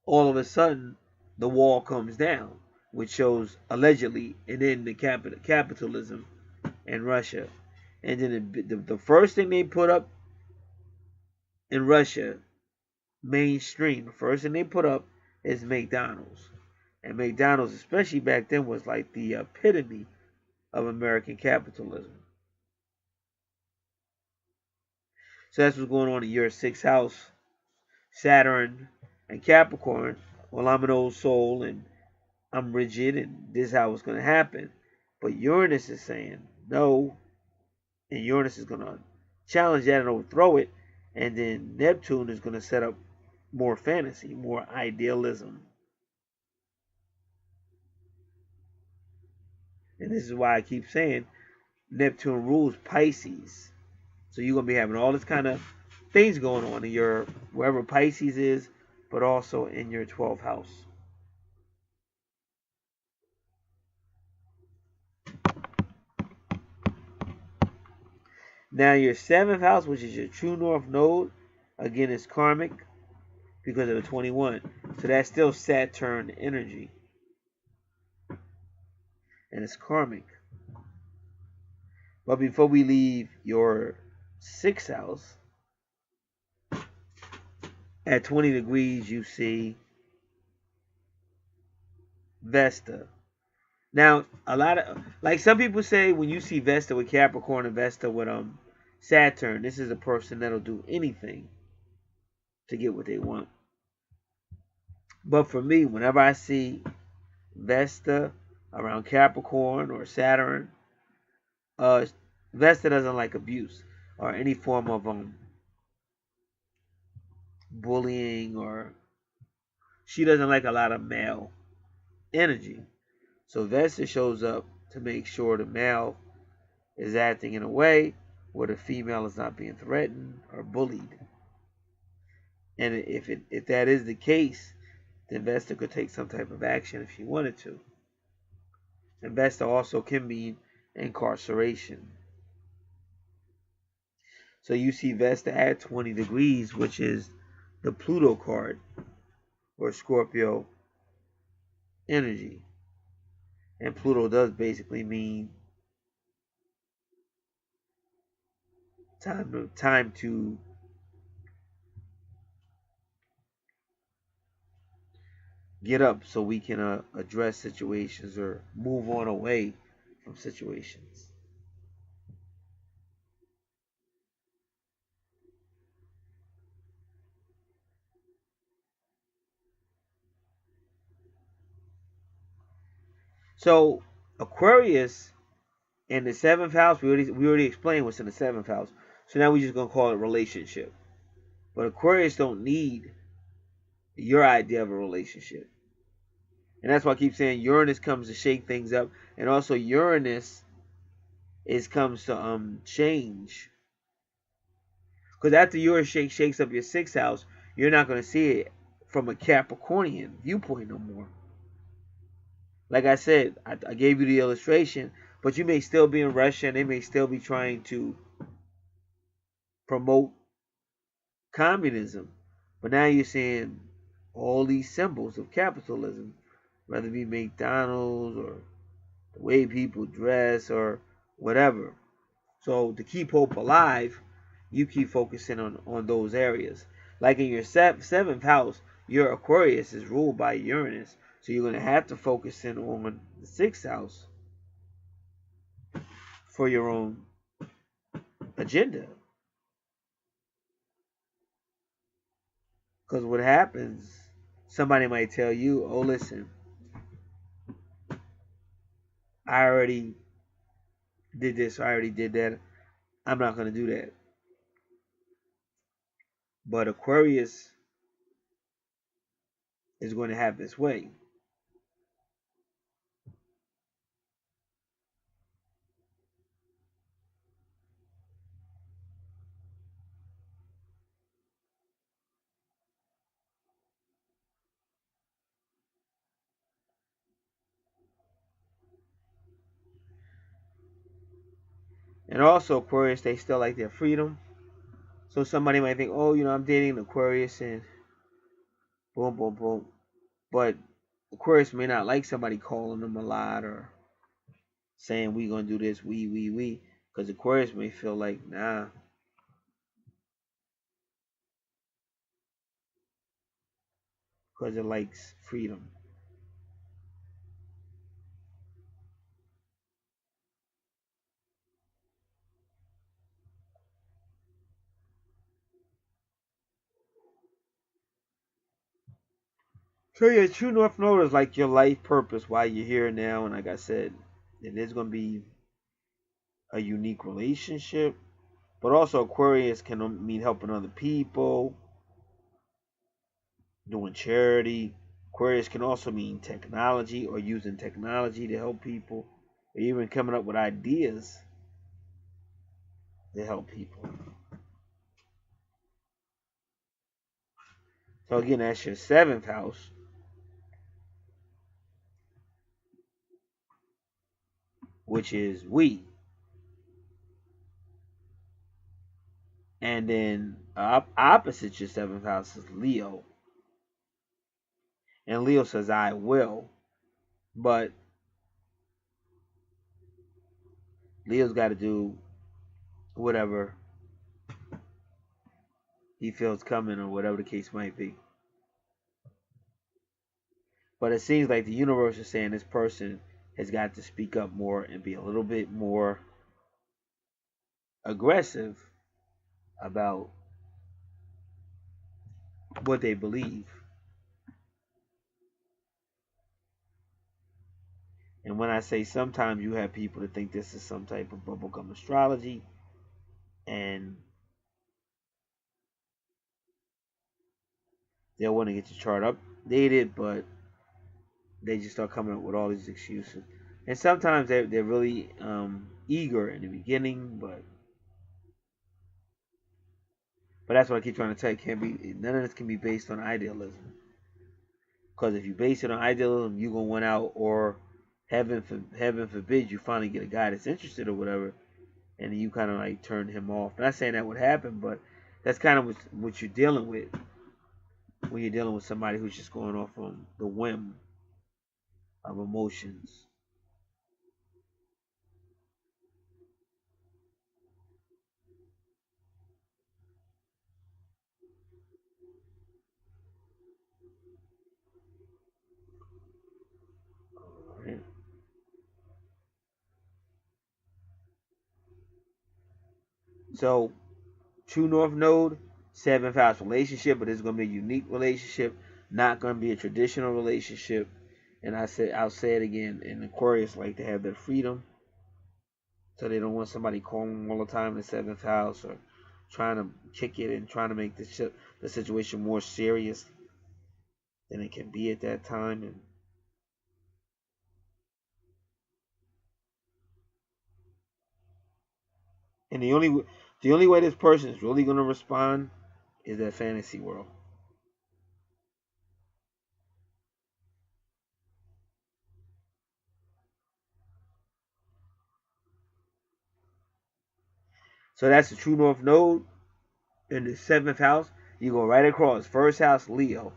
all of a sudden the wall comes down, which shows allegedly an end to capitalism in Russia. And then the first thing they put up in Russia, mainstream, the first thing they put up is McDonald's. And McDonald's, especially back then, was like the epitome of American capitalism. So that's what's going on in your 6th house. Saturn and Capricorn. Well, I'm an old soul and I'm rigid and this is how it's going to happen. But Uranus is saying no. And Uranus is going to challenge that and overthrow it. And then Neptune is going to set up more fantasy, more idealism. And this is why I keep saying Neptune rules Pisces. So you're going to be having all this kind of things going on in your, wherever Pisces is, but also in your 12th house. Now your 7th house, which is your true north node, again is karmic because of the 21. So that's still Saturn energy. and it's karmic. But before we leave your 6th house, at 20 degrees, you see Vesta. Now, a lot of, like some people say, when you see Vesta with Capricorn and Vesta with Saturn, this is a person that'll do anything to get what they want. But for me, whenever I see Vesta around Capricorn or Saturn, Vesta doesn't like abuse or any form of bullying, or she doesn't like a lot of male energy. So Vesta shows up to make sure the male is acting in a way where the female is not being threatened or bullied. And if that is the case, then Vesta could take some type of action if she wanted to. And Vesta also can mean incarceration. So you see Vesta at 20 degrees, which is the Pluto card or Scorpio energy. And Pluto does basically mean time to get up so we can address situations or move on away from situations. So Aquarius in the 7th house, we already explained what's in the 7th house. So now we're just gonna call it relationship. But Aquarius don't need your idea of a relationship. And that's why I keep saying Uranus comes to shake things up. And also Uranus comes to change. Because after Uranus shakes up your 6th house, you're not going to see it from a Capricornian viewpoint no more. Like I said, I gave you the illustration, but you may still be in Russia and they may still be trying to promote communism. But now you're seeing all these symbols of capitalism, whether it be McDonald's or the way people dress or whatever. So to keep hope alive, you keep focusing on those areas. Like in your 7th house, your Aquarius is ruled by Uranus. So you're going to have to focus in on the 6th house for your own agenda. Because what happens, somebody might tell you, oh, listen, I already did this, I already did that. I'm not going to do that. But Aquarius is going to have this way. And also Aquarius, they still like their freedom. So somebody might think, oh, I'm dating an Aquarius and boom, boom, boom. But Aquarius may not like somebody calling them a lot or saying we gonna do this, we. Because Aquarius may feel like, nah. Because it likes freedom. So your true north node is like your life purpose, why you're here now. And like I said, it is going to be a unique relationship. But also Aquarius can mean helping other people, doing charity. Aquarius can also mean technology or using technology to help people, or even coming up with ideas to help people. So again, that's your 7th house. Which is we. And then opposite your 7th house is Leo. And Leo says, I will. But Leo's got to do whatever he feels coming, or whatever the case might be. But it seems like the universe is saying this person has got to speak up more and be a little bit more aggressive about what they believe. And when I say sometimes, you have people that think this is some type of bubblegum astrology, and they'll want to get your chart updated, but they just start coming up with all these excuses. And sometimes they're really eager in the beginning, but that's what I keep trying to tell you. None of this can be based on idealism. Because if you base it on idealism, you're gonna win out, or heaven forbid, you finally get a guy that's interested or whatever, and you kind of like turn him off. I'm not saying that would happen, but that's kind of what you're dealing with when you're dealing with somebody who's just going off on the whim of emotions. All right. So, True North Node, 7th house relationship, but it's going to be a unique relationship, not going to be a traditional relationship. And I'll say it again, in Aquarius like to have their freedom, so they don't want somebody calling them all the time in the 7th house, or trying to kick it and trying to make the situation more serious than it can be at that time. And the only way this person is really going to respond is that fantasy world. So that's the True North Node in the 7th house. You go right across. First house, Leo.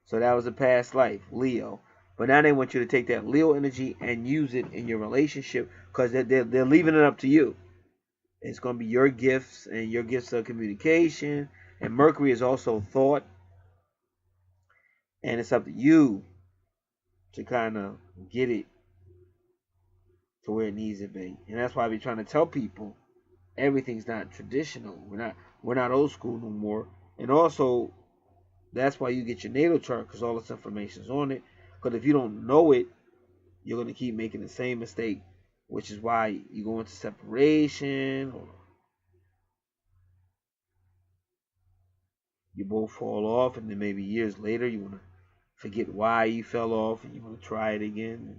So that was a past life, Leo. But now they want you to take that Leo energy and use it in your relationship, because they're leaving it up to you. It's going to be your gifts, and your gifts of communication. And Mercury is also thought. And it's up to you to kind of get it to where it needs to be. And that's why I be trying to tell people everything's not traditional. We're not old school no more. And also, that's why you get your natal chart, because all this information is on it. Because if you don't know it, you're going to keep making the same mistake, which is why you go into separation, or you both fall off, and then maybe years later you want to forget why you fell off, and you want to try it again.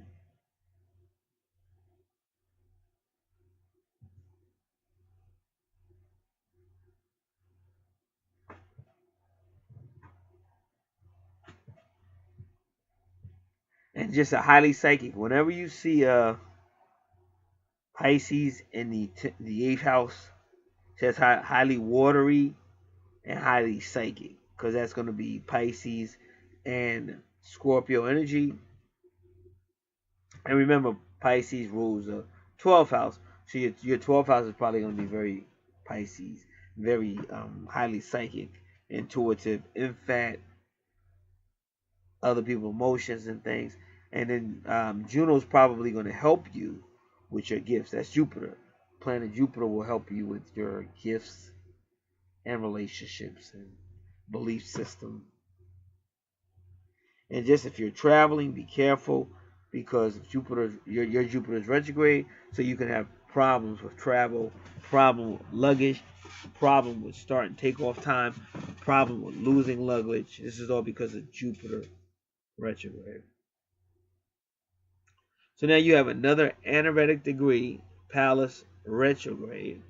And just a highly psychic. Whenever you see Pisces in the 8th house, says highly watery and highly psychic, because that's going to be Pisces and Scorpio energy. And remember, Pisces rules the 12th house, so your 12th house is probably going to be very Pisces, very highly psychic, intuitive, infat, other people's emotions and things. And then Juno's probably going to help you with your gifts. That's Jupiter. Planet Jupiter will help you with your gifts and relationships and belief system. And just if you're traveling, be careful, because if your Jupiter is retrograde, so you can have problems with travel, problem with luggage, problem with start and takeoff time, problem with losing luggage. This is all because of Jupiter retrograde. So now you have another anaretic degree, Pallas retrograde.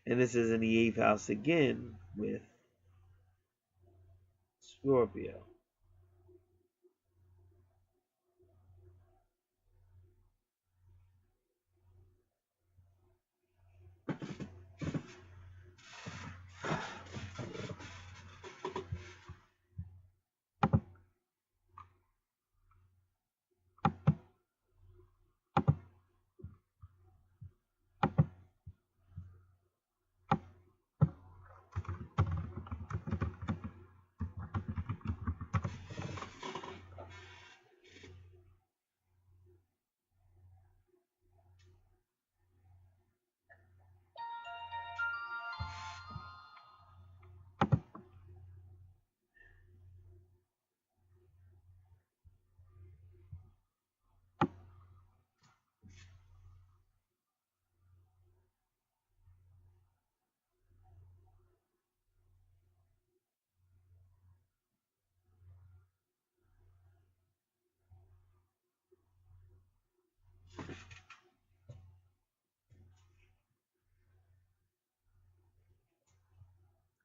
And this is in the 8th house again with Scorpio.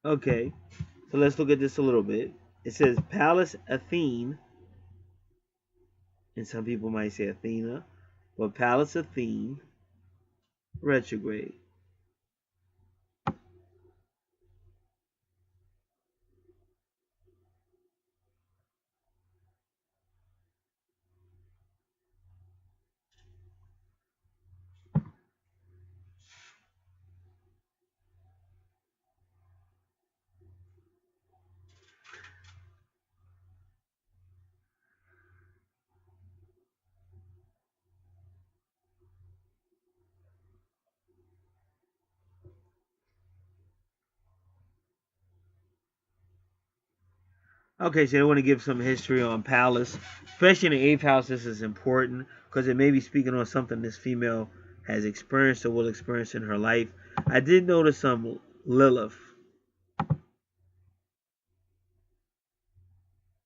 Okay, so let's look at this a little bit. It says Pallas Athene, and some people might say Athena, but Pallas Athene retrograde. Okay, so I want to give some history on Pallas, especially in the eighth house. This is important because it may be speaking on something this female has experienced or will experience in her life. I did notice some Lilith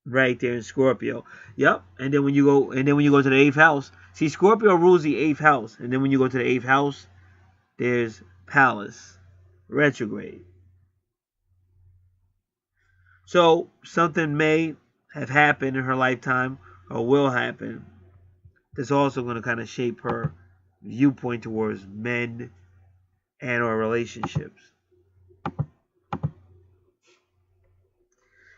right there in Scorpio. Yep. And then when you go to the eighth house, see Scorpio rules the eighth house, and then when you go to the eighth house, there's Pallas retrograde. So something may have happened in her lifetime or will happen that's also going to kind of shape her viewpoint towards men and or relationships.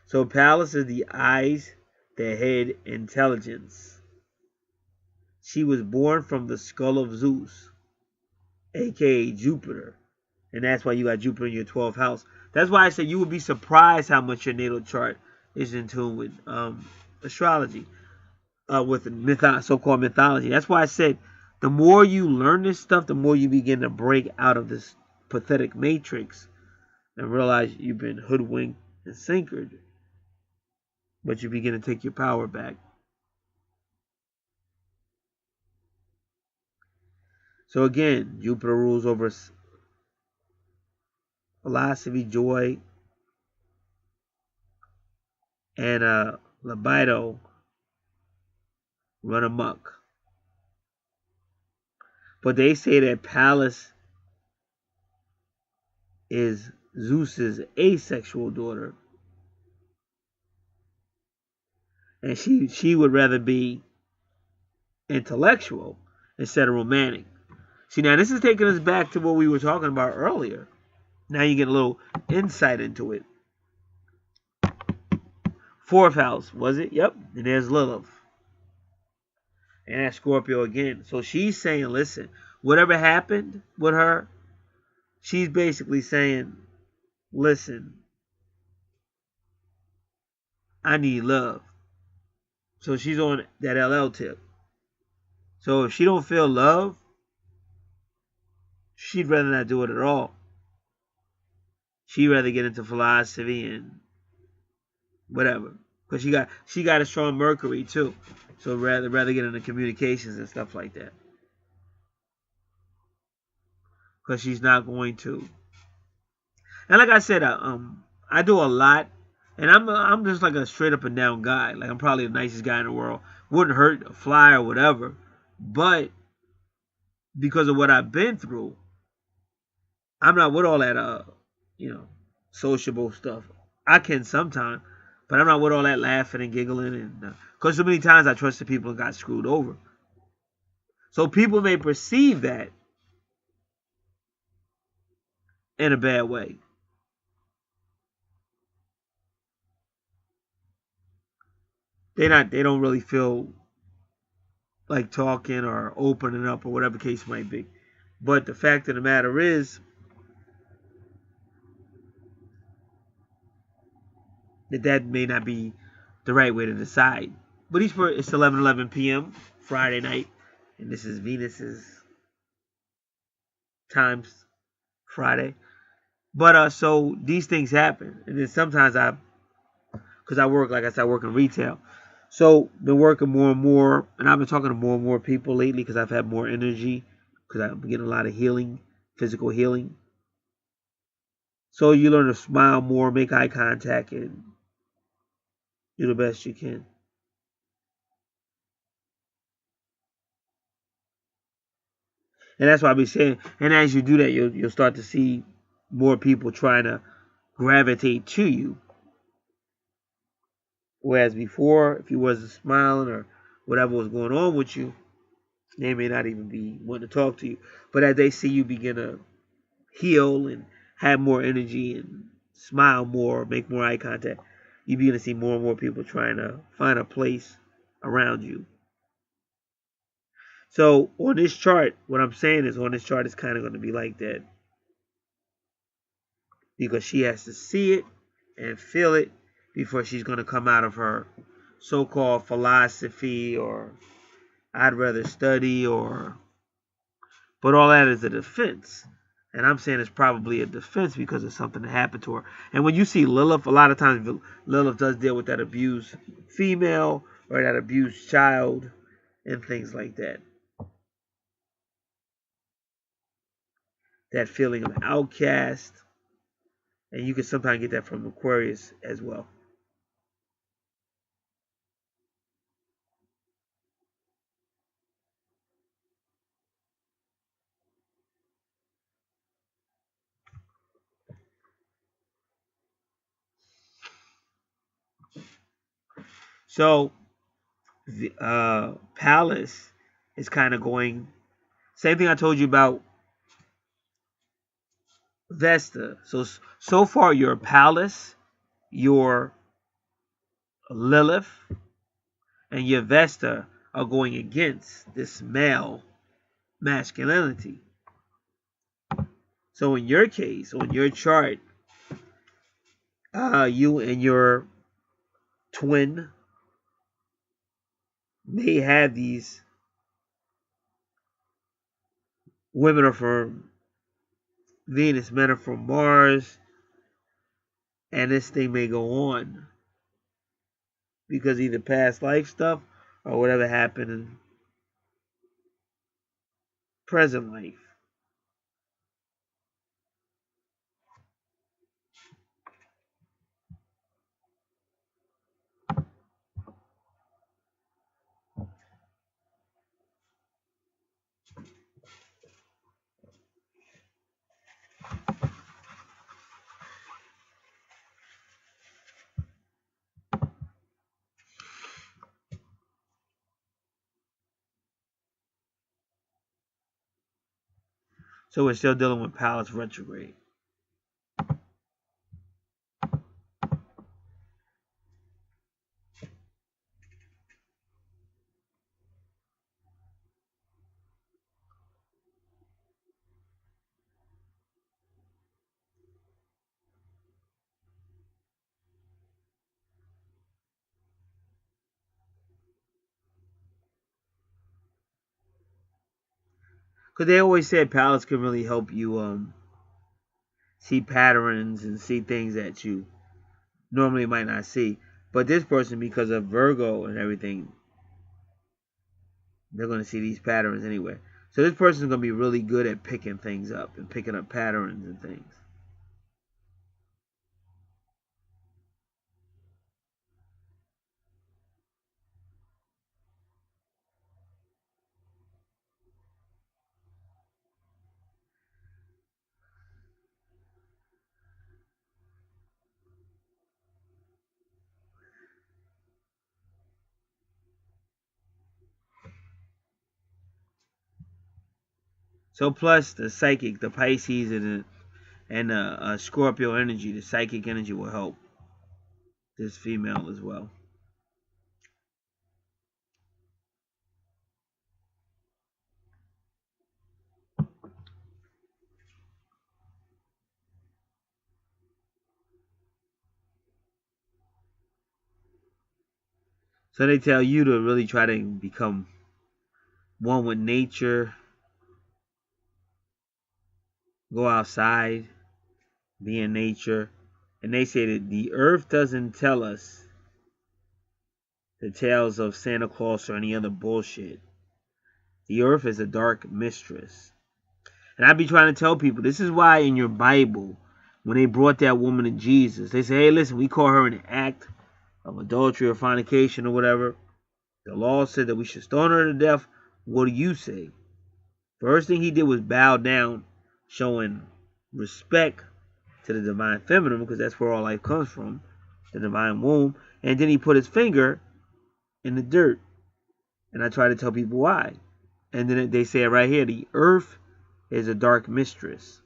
So Pallas is the eyes, the head, intelligence. She was born from the skull of Zeus, aka Jupiter. And that's why you got Jupiter in your 12th house. That's why I said you would be surprised how much your natal chart is in tune with astrology, with so-called mythology. That's why I said the more you learn this stuff, the more you begin to break out of this pathetic matrix and realize you've been hoodwinked and sinkered. But you begin to take your power back. So again, Jupiter rules over philosophy, joy, and libido run amok. But they say that Pallas is Zeus's asexual daughter, and she would rather be intellectual instead of romantic. See, now this is taking us back to what we were talking about earlier. Now you get a little insight into it. Fourth house, was it? Yep. And there's Lilith. And that's Scorpio again. So she's saying, listen, whatever happened with her, she's basically saying, listen, I need love. So she's on that LL tip. So if she don't feel love, she'd rather not do it at all. She'd rather get into philosophy and whatever. Because she got a strong Mercury too. So rather get into communications and stuff like that. Because she's not going to. And like I said, I do a lot, and I'm just like a straight up and down guy. Like I'm probably the nicest guy in the world. Wouldn't hurt a fly or whatever, but because of what I've been through, I'm not with all that sociable stuff. I can sometimes, but I'm not with all that laughing and giggling, and because so many times I trusted people and got screwed over. So people may perceive that in a bad way. They don't really feel like talking or opening up or whatever the case might be. But the fact of the matter is that may not be the right way to decide. But it's 11:11 p.m. Friday night, and this is Venus's times Friday. But so these things happen, and then sometimes because I work, like I said, I work in retail. So been working more and more, and I've been talking to more and more people lately because I've had more energy, because I've been getting a lot of healing, physical healing. So you learn to smile more, make eye contact, and do the best you can. And that's why I be saying, and as you do that, you'll start to see more people trying to gravitate to you. Whereas before, if you wasn't smiling or whatever was going on with you, they may not even be wanting to talk to you. But as they see you begin to heal and have more energy and smile more, make more eye contact, you begin to see more and more people trying to find a place around you. So on this chart, what I'm saying is on this chart is kind of going to be like that, because she has to see it and feel it before she's going to come out of her so-called philosophy or I'd rather study but all that is a defense. And I'm saying it's probably a defense because of something that happened to her. And when you see Lilith, a lot of times Lilith does deal with that abused female or that abused child and things like that. That feeling of outcast. And you can sometimes get that from Aquarius as well. So the Palace is kind of going, same thing I told you about Vesta. So far your Palace, your Lilith, and your Vesta are going against this male masculinity. So in your case, on your chart, you and your twin may have these women are from Venus, men are from Mars, and this thing may go on because either past life stuff or whatever happened in present life. So we're still dealing with Palace retrograde. Because they always said Palace can really help you see patterns and see things that you normally might not see. But this person, because of Virgo and everything, they're going to see these patterns anyway. So this person is going to be really good at picking things up and picking up patterns and things. So plus the psychic, the Pisces and Scorpio energy, the psychic energy will help this female as well. So they tell you to really try to become one with nature, go outside, be in nature. And they say that the earth doesn't tell us the tales of Santa Claus or any other bullshit. The earth is a dark mistress. And I be trying to tell people, this is why in your Bible, when they brought that woman to Jesus, they say, hey, listen, we call her an act of adultery or fornication or whatever. The law said that we should stone her to death. What do you say? First thing he did was bow down, showing respect to the divine feminine, because that's where all life comes from, the divine womb. And then he put his finger in the dirt. And I try to tell people why. And then they say it right here, the earth is a dark mistress.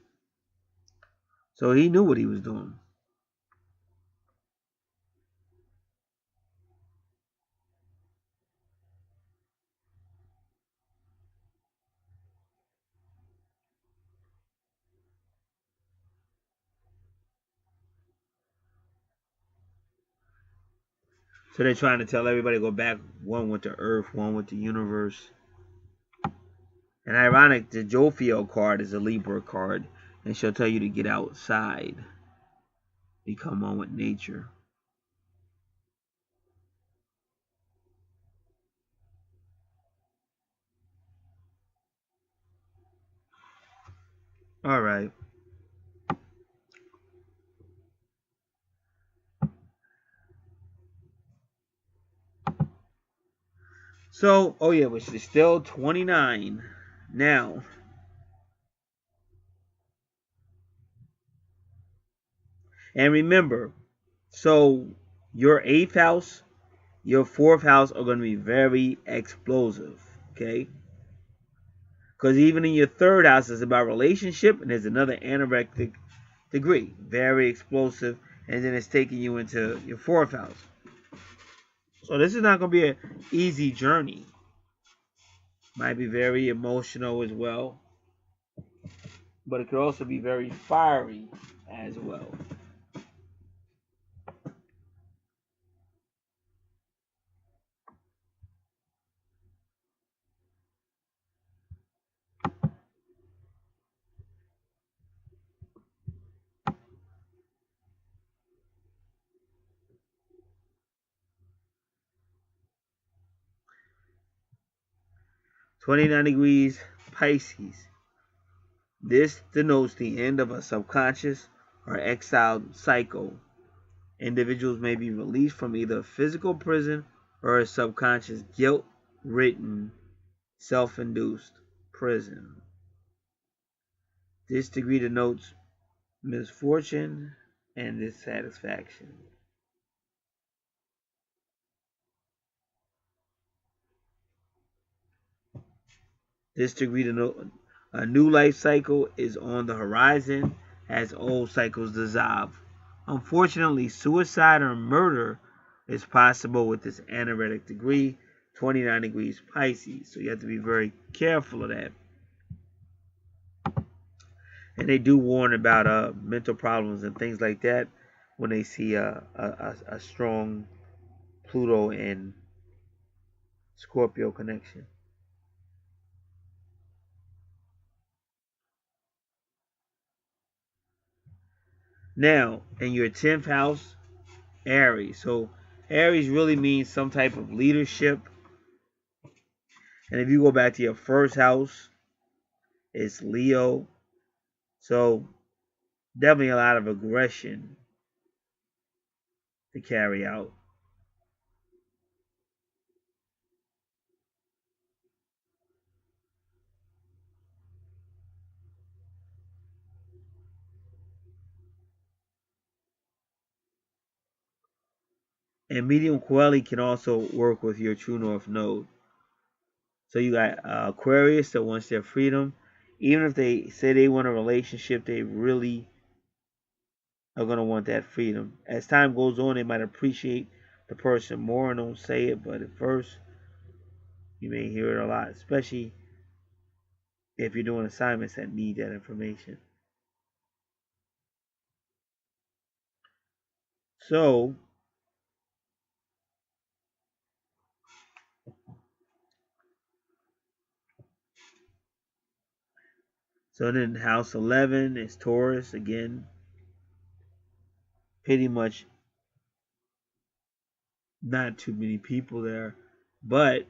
So he knew what he was doing. So they're trying to tell everybody to go back, one with the earth, one with the universe. And ironic, the Jophiel card is a Libra card, and she'll tell you to get outside, become one with nature. All right. So, oh yeah, which is still 29 now. And remember, so your 8th house, your 4th house are going to be very explosive, okay? Because even in your 3rd house is about relationship, and there's another anorectic degree, very explosive, and then it's taking you into your 4th house. So this is not going to be an easy journey. Might be very emotional as well, but it could also be very fiery as well. (29° Pisces). This denotes the end of a subconscious or exiled cycle. Individuals may be released from either a physical prison or a subconscious guilt-ridden, self-induced prison. This degree denotes misfortune and dissatisfaction. This degree denotes a new life cycle is on the horizon as old cycles dissolve. Unfortunately, suicide or murder is possible with this anoretic degree, 29° Pisces. So you have to be very careful of that. And they do warn about mental problems and things like that when they see a strong Pluto and Scorpio connection. Now, in your 10th house, Aries. So Aries really means some type of leadership. And if you go back to your 1st house, it's Leo. So definitely a lot of aggression to carry out. And medium quality can also work with your true north node. So you got Aquarius that wants their freedom. Even if they say they want a relationship, they really are going to want that freedom. As time goes on, they might appreciate the person more and don't say it, but at first, you may hear it a lot, especially if you're doing assignments that need that information. So then house 11 is Taurus again. Pretty much not too many people there, but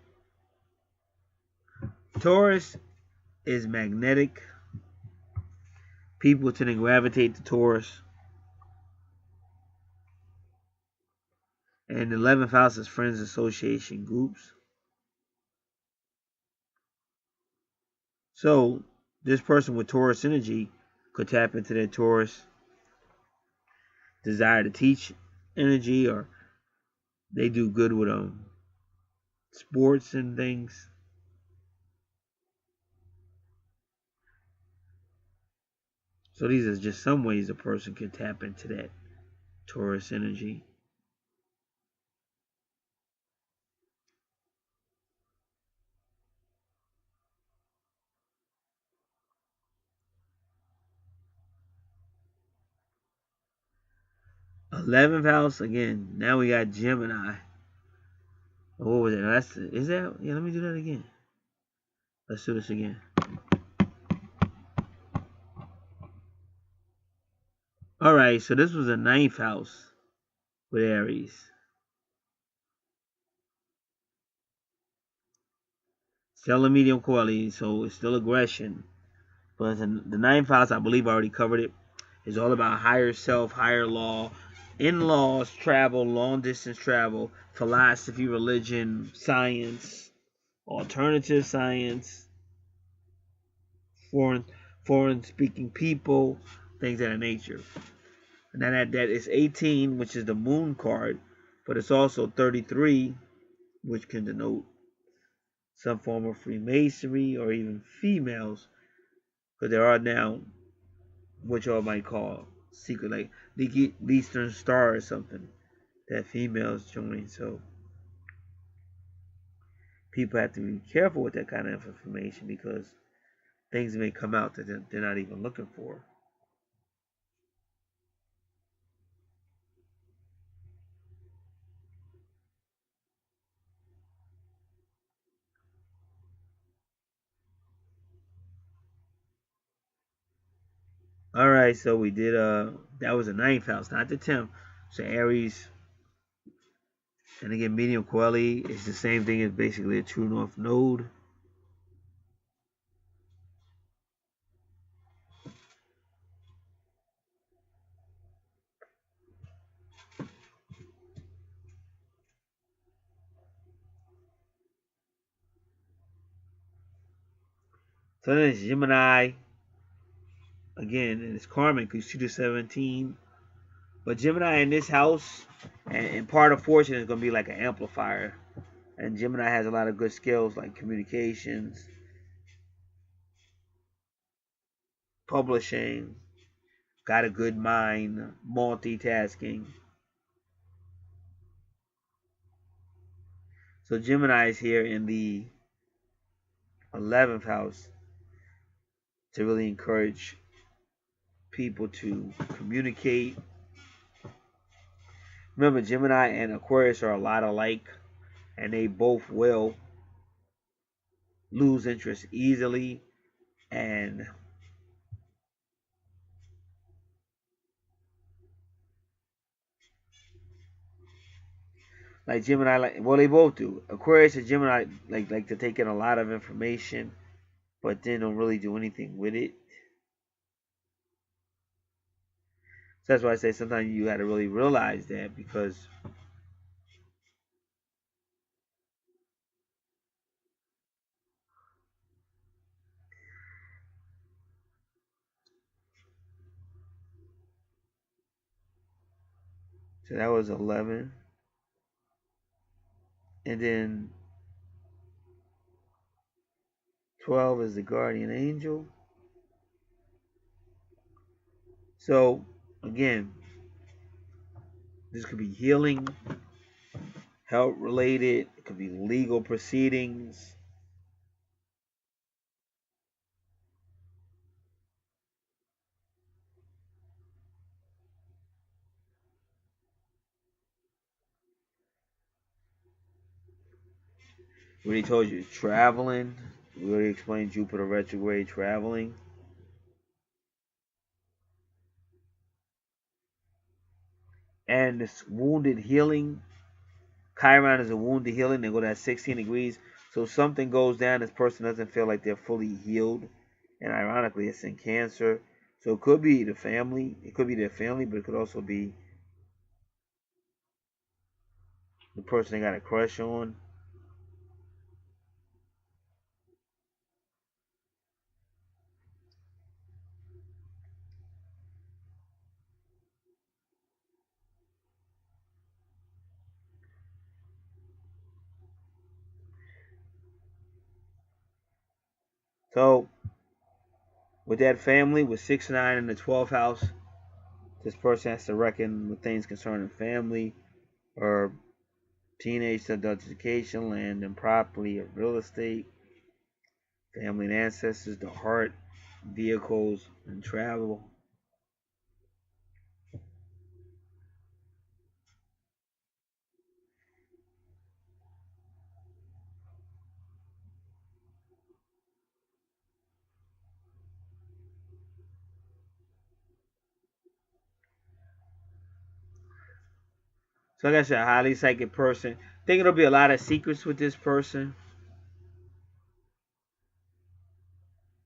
Taurus is magnetic. People tend to gravitate to Taurus. And the 11th house is friends, association, groups. So this person with Taurus energy could tap into their Taurus desire to teach energy, or they do good with sports and things. So these are just some ways a person can tap into that Taurus energy. '11th house again. Now we got Gemini. What was it? Is that? Yeah, let me do that again. Let's do this again. All right, so this was the 9th house with Aries. Still a medium quality, so it's still aggression. But the 9th house, I believe I already covered it, is all about higher self, higher law, in-laws, travel, long distance travel, philosophy, religion, science, alternative science, foreign speaking people, things of that nature. And then that is 18, which is the moon card, but it's also 33, which can denote some form of Freemasonry or even females, because there are now what y'all might call secret, like the Eastern Star or something, that females join. So people have to be careful with that kind of information, because things may come out that they're not even looking for. All right, so we did that was the 9th house, not the 10th. So Aries, and again, medium quality is the same thing as basically a true north node. So then it's Gemini. Again, and it's karmic, it's 2 to 17. But Gemini in this house, and part of fortune is going to be like an amplifier. And Gemini has a lot of good skills like communications, publishing, got a good mind, multitasking. So Gemini is here in the 11th house to really encourage people to communicate. Remember, Gemini and Aquarius are a lot alike, and they both will lose interest easily, and like Gemini, they both do. Aquarius and Gemini like to take in a lot of information, but then don't really do anything with it. So that's why I say sometimes you got to really realize that, because so that was 11, and then 12 is the guardian angel. So again, this could be healing, health related, it could be legal proceedings. We already told you traveling. We already explained Jupiter retrograde traveling. And this wounded healing. Chiron is a wounded healing. They go to 16 degrees. So something goes down. This person doesn't feel like they're fully healed. And ironically, it's in Cancer. So it could be the family. It could be their family, but it could also be the person they got a crush on. So with that family, with 6-9 in the 12th house, this person has to reckon with things concerning family or teenage to adult education, land and property, or real estate, family and ancestors, the heart, vehicles, and travel. So like I said, a highly psychic person. I think it'll be a lot of secrets with this person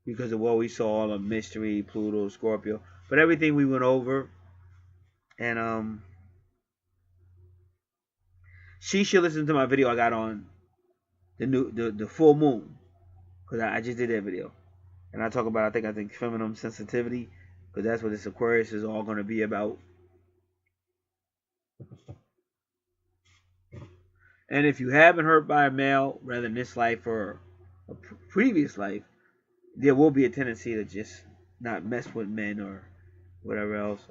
because of what we saw, all of mystery, Pluto, Scorpio, but everything we went over, and she should listen to my video I got on the full moon because I just did that video, and I talk about I think feminine sensitivity because that's what this Aquarius is all going to be about. And if you have been hurt by a male, rather in this life or a previous life, there will be a tendency to just not mess with men or whatever else.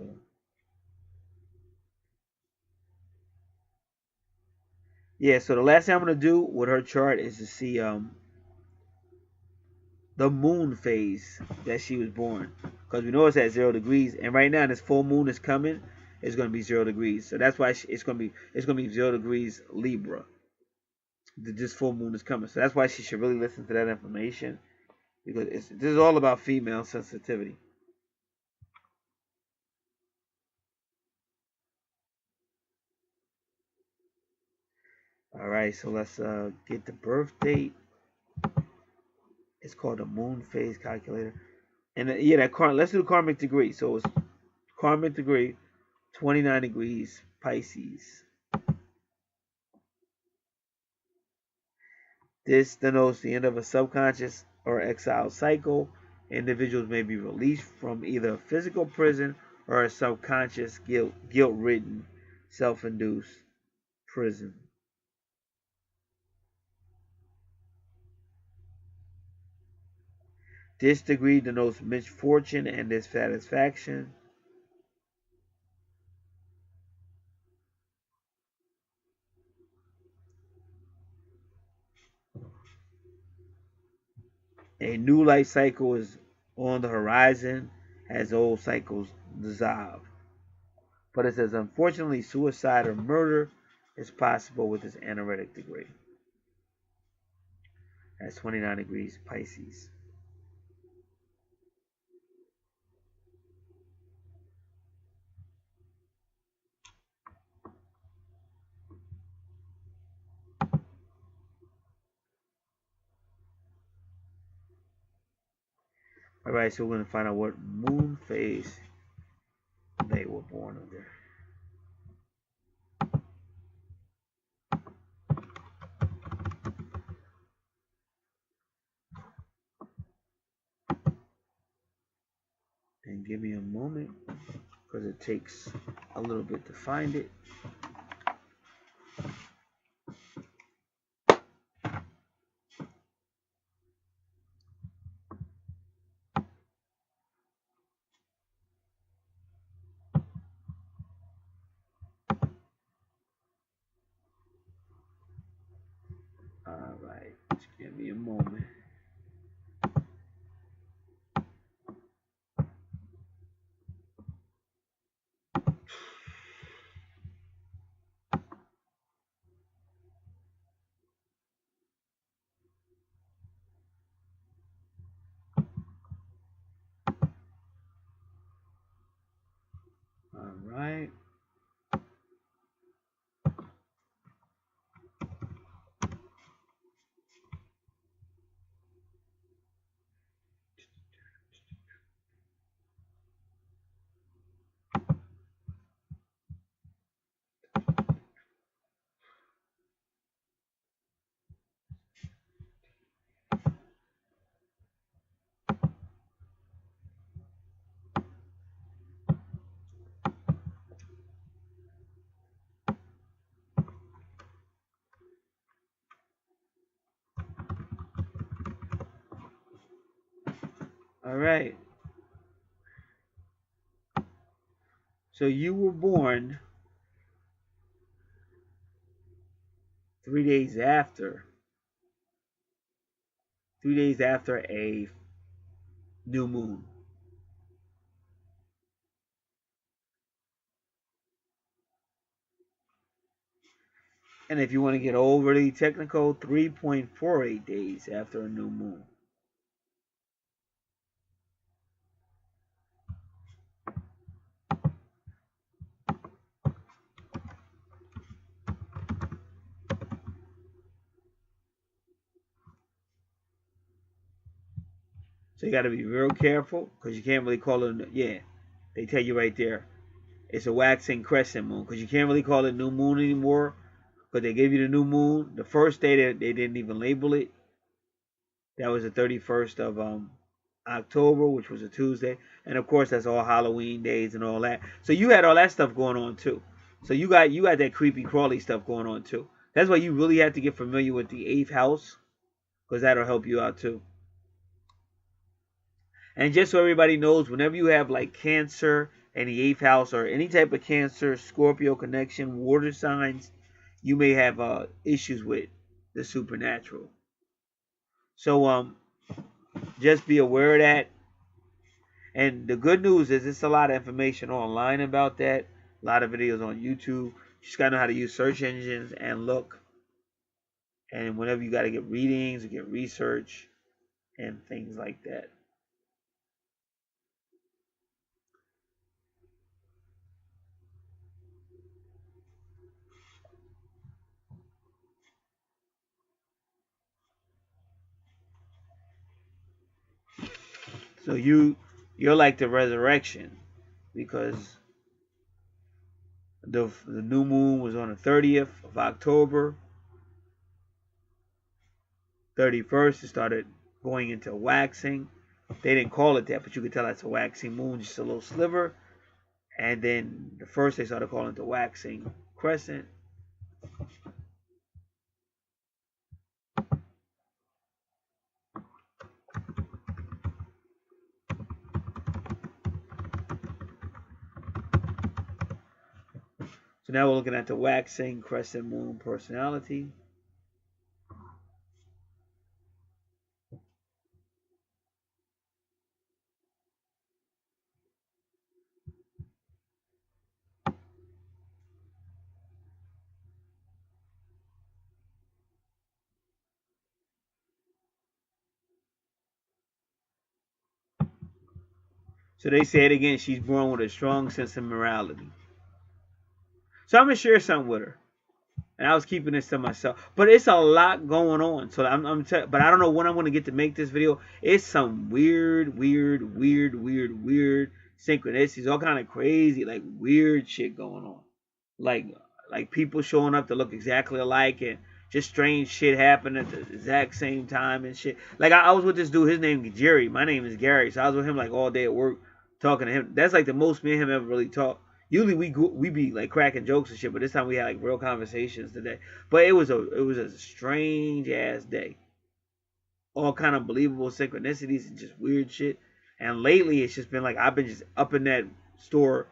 Yeah, so the last thing I'm gonna do with her chart is to see the moon phase that she was born, because we know it's at 0 degrees, and right now this full moon is coming. It's gonna be 0 degrees, so that's why it's gonna be 0 degrees Libra. This full moon is coming, so that's why she should really listen to that information because this is all about female sensitivity. All right, so let's get the birth date. It's called the moon phase calculator, and yeah, let's do the karmic degree. So it's karmic degree, 29 degrees Pisces. This denotes the end of a subconscious or exile cycle. Individuals may be released from either a physical prison or a subconscious guilt-ridden, self-induced prison. This degree denotes misfortune and dissatisfaction. A new life cycle is on the horizon as old cycles dissolve. But it says, unfortunately, suicide or murder is possible with this anaretic degree. That's 29 degrees Pisces. All right, so we're going to find out what moon phase they were born under. And give me a moment because it takes a little bit to find it. All right, just give me a moment. All right. All right. So you were born 3 days after. 3 days after a new moon. And if you want to get overly technical, 3.48 days after a new moon. So you got to be real careful because you can't really call it. Yeah, they tell you right there. It's a waxing crescent moon because you can't really call it new moon anymore because they gave you the new moon. The first day they didn't even label it. That was the 31st of October, which was a Tuesday. And of course, that's all Halloween days and all that. So you had all that stuff going on too. So you got that creepy crawly stuff going on too. That's why you really have to get familiar with the 8th house because that'll help you out too. And just so everybody knows, whenever you have like Cancer in the 8th house or any type of Cancer, Scorpio connection, water signs, you may have issues with the supernatural. So just be aware of that. And the good news is it's a lot of information online about that. A lot of videos on YouTube. You just gotta know how to use search engines and look. And whenever you gotta get readings or get research and things like that. So you're like the resurrection because the new moon was on the 30th of October. 31st it started going into waxing. They didn't call it that, but you could tell that's a waxing moon, just a little sliver. And then the first they started calling it the waxing crescent. So now we're looking at the waxing crescent moon personality. So they say it again, she's born with a strong sense of morality. So I'm gonna share something with her. And I was keeping this to myself. But it's a lot going on. So but I don't know when I'm gonna get to make this video. It's some weird synchronicities, all kind of crazy, like weird shit going on. Like people showing up to look exactly alike and just strange shit happen at the exact same time and shit. Like I was with this dude, his name is Jerry. My name is Gary. So I was with him like all day at work talking to him. That's like the most me and him ever really talked. Usually we be like cracking jokes and shit, but this time we had like real conversations today. But it was a strange ass day. All kind of believable synchronicities and just weird shit. And lately it's just been like I've been just up in that store,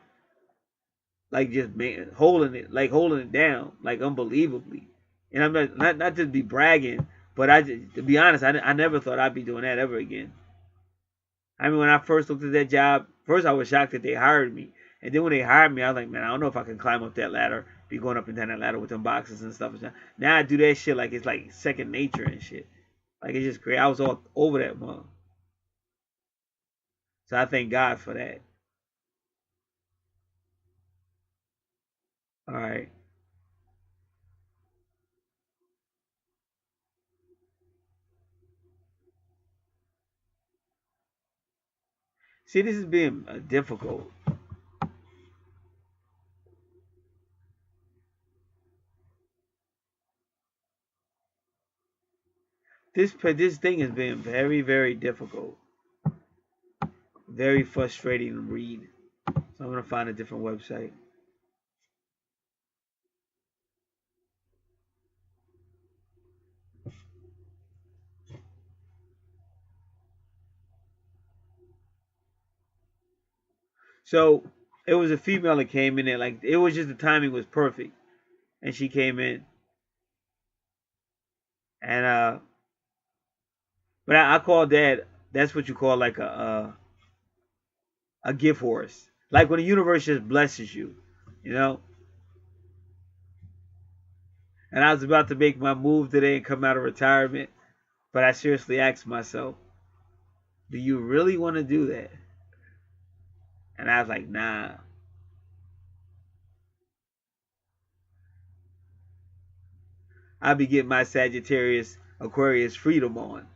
like just holding it down, like unbelievably. And I'm not to be bragging, but to be honest, I never thought I'd be doing that ever again. I mean, when I first looked at that job, first I was shocked that they hired me. And then when they hired me, I was like, man, I don't know if I can climb up that ladder, be going up and down that ladder with them boxes and stuff. Now I do that shit like it's like second nature and shit. Like it's just great. I was all over that mug. So I thank God for that. All right. See, this is being difficult. This thing has been very difficult, very frustrating to read. So I'm gonna find a different website. So it was a female that came in there. Like, it was just the timing was perfect, and she came in, and but I call that, that's what you call like a gift horse. Like when the universe just blesses you, you know. And I was about to make my move today and come out of retirement, but I seriously asked myself, do you really want to do that? And I was like, nah. I'll be getting my Sagittarius Aquarius freedom on.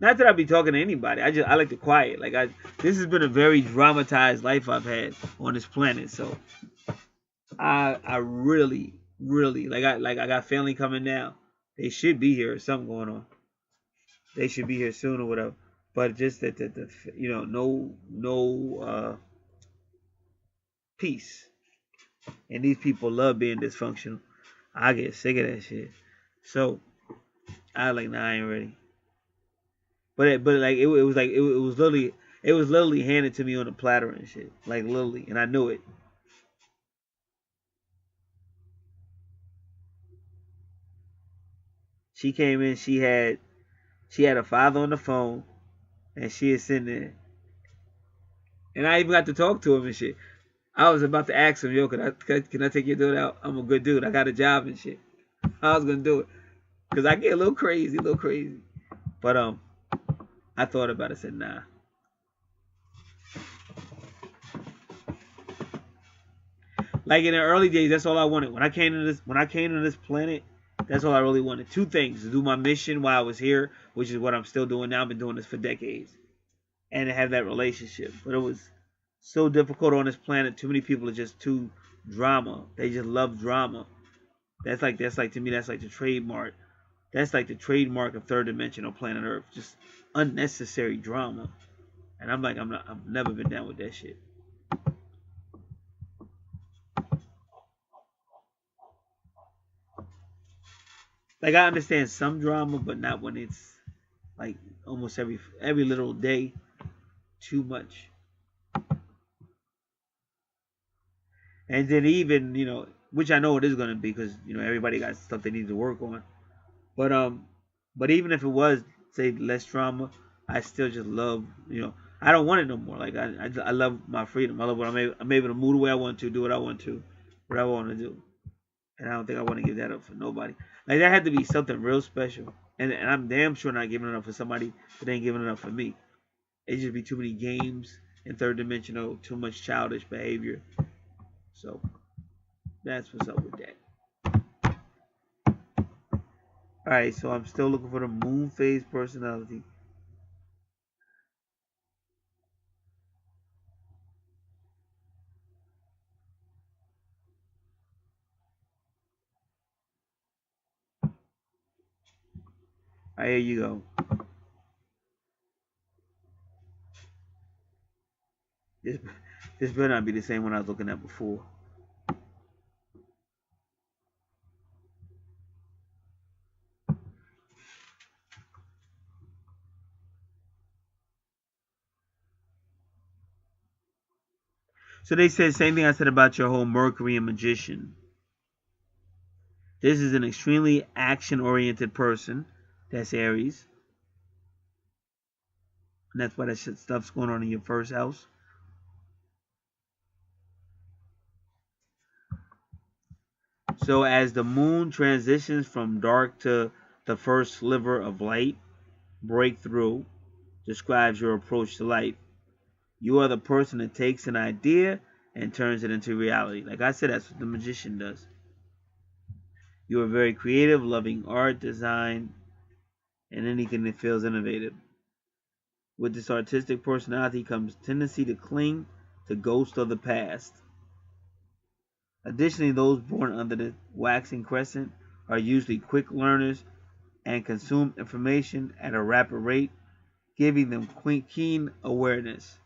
Not that I'll be talking to anybody. I like the quiet. Like, this has been a very dramatized life I've had on this planet. So I really, really I got family coming now. They should be here. Something going on. They should be here soon or whatever. But just that the no peace. And these people love being dysfunctional. I get sick of that shit. So I was like, nah, I ain't ready. But like it was like it was literally handed to me on a platter and shit, like literally, and I knew it. She came in, she had a father on the phone, and she is sitting there, and I even got to talk to him and shit. I was about to ask him, yo, can I take your dude out? I'm a good dude. I got a job and shit. I was gonna do it because I get a little crazy, But I thought about it, said nah. Like in the early days, that's all I wanted. When I came to this planet, that's all I really wanted. Two things: to do my mission while I was here, which is what I'm still doing now. I've been doing this for decades, and to have that relationship. But it was so difficult on this planet. Too many people are just too drama. They just love drama. That's like to me, that's like the trademark. That's like the trademark of third dimensional planet Earth. Just unnecessary drama. And I'm like, I've never been down with that shit. Like, I understand some drama, but not when it's like almost every little day. Too much. And then even, which I know it is gonna be because everybody got stuff they need to work on. But even if it was, say, less drama, I still just love, I don't want it no more. Like, I love my freedom. I love what I'm able to move the way I want to, do what I want to, whatever I want to do. And I don't think I want to give that up for nobody. Like, that had to be something real special. And I'm damn sure not giving it up for somebody that ain't giving it up for me. It just be too many games in third dimensional, too much childish behavior. So that's what's up with that. Alright, so I'm still looking for the moon phase personality. Alright, here you go. This better not be the same one I was looking at before. So they said same thing I said about your whole Mercury and Magician. This is an extremely action-oriented person. That's Aries. And that's why that stuff's going on in your first house. So as the moon transitions from dark to the first sliver of light, breakthrough describes your approach to life. You are the person that takes an idea and turns it into reality. Like I said, that's what the Magician does. You are very creative, loving art, design, and anything that feels innovative. With this artistic personality comes tendency to cling to ghosts of the past. Additionally, those born under the waxing crescent are usually quick learners and consume information at a rapid rate, giving them keen awareness.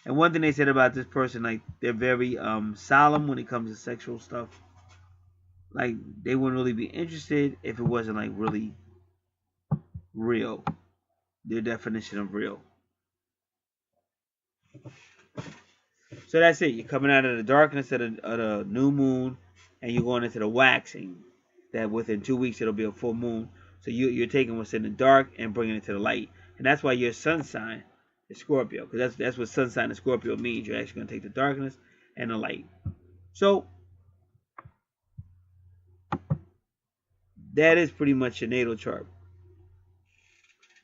And one thing they said about this person, like they're very solemn when it comes to sexual stuff. Like they wouldn't really be interested if it wasn't like really real. Their definition of real. So that's it. You're coming out of the darkness of the new moon, and you're going into the waxing. That within 2 weeks it'll be a full moon. So you're taking what's in the dark and bringing it to the light, and that's why your sun sign is Scorpio, because that's what sun sign of Scorpio means. You're actually going to take the darkness and the light. So that is pretty much your natal chart.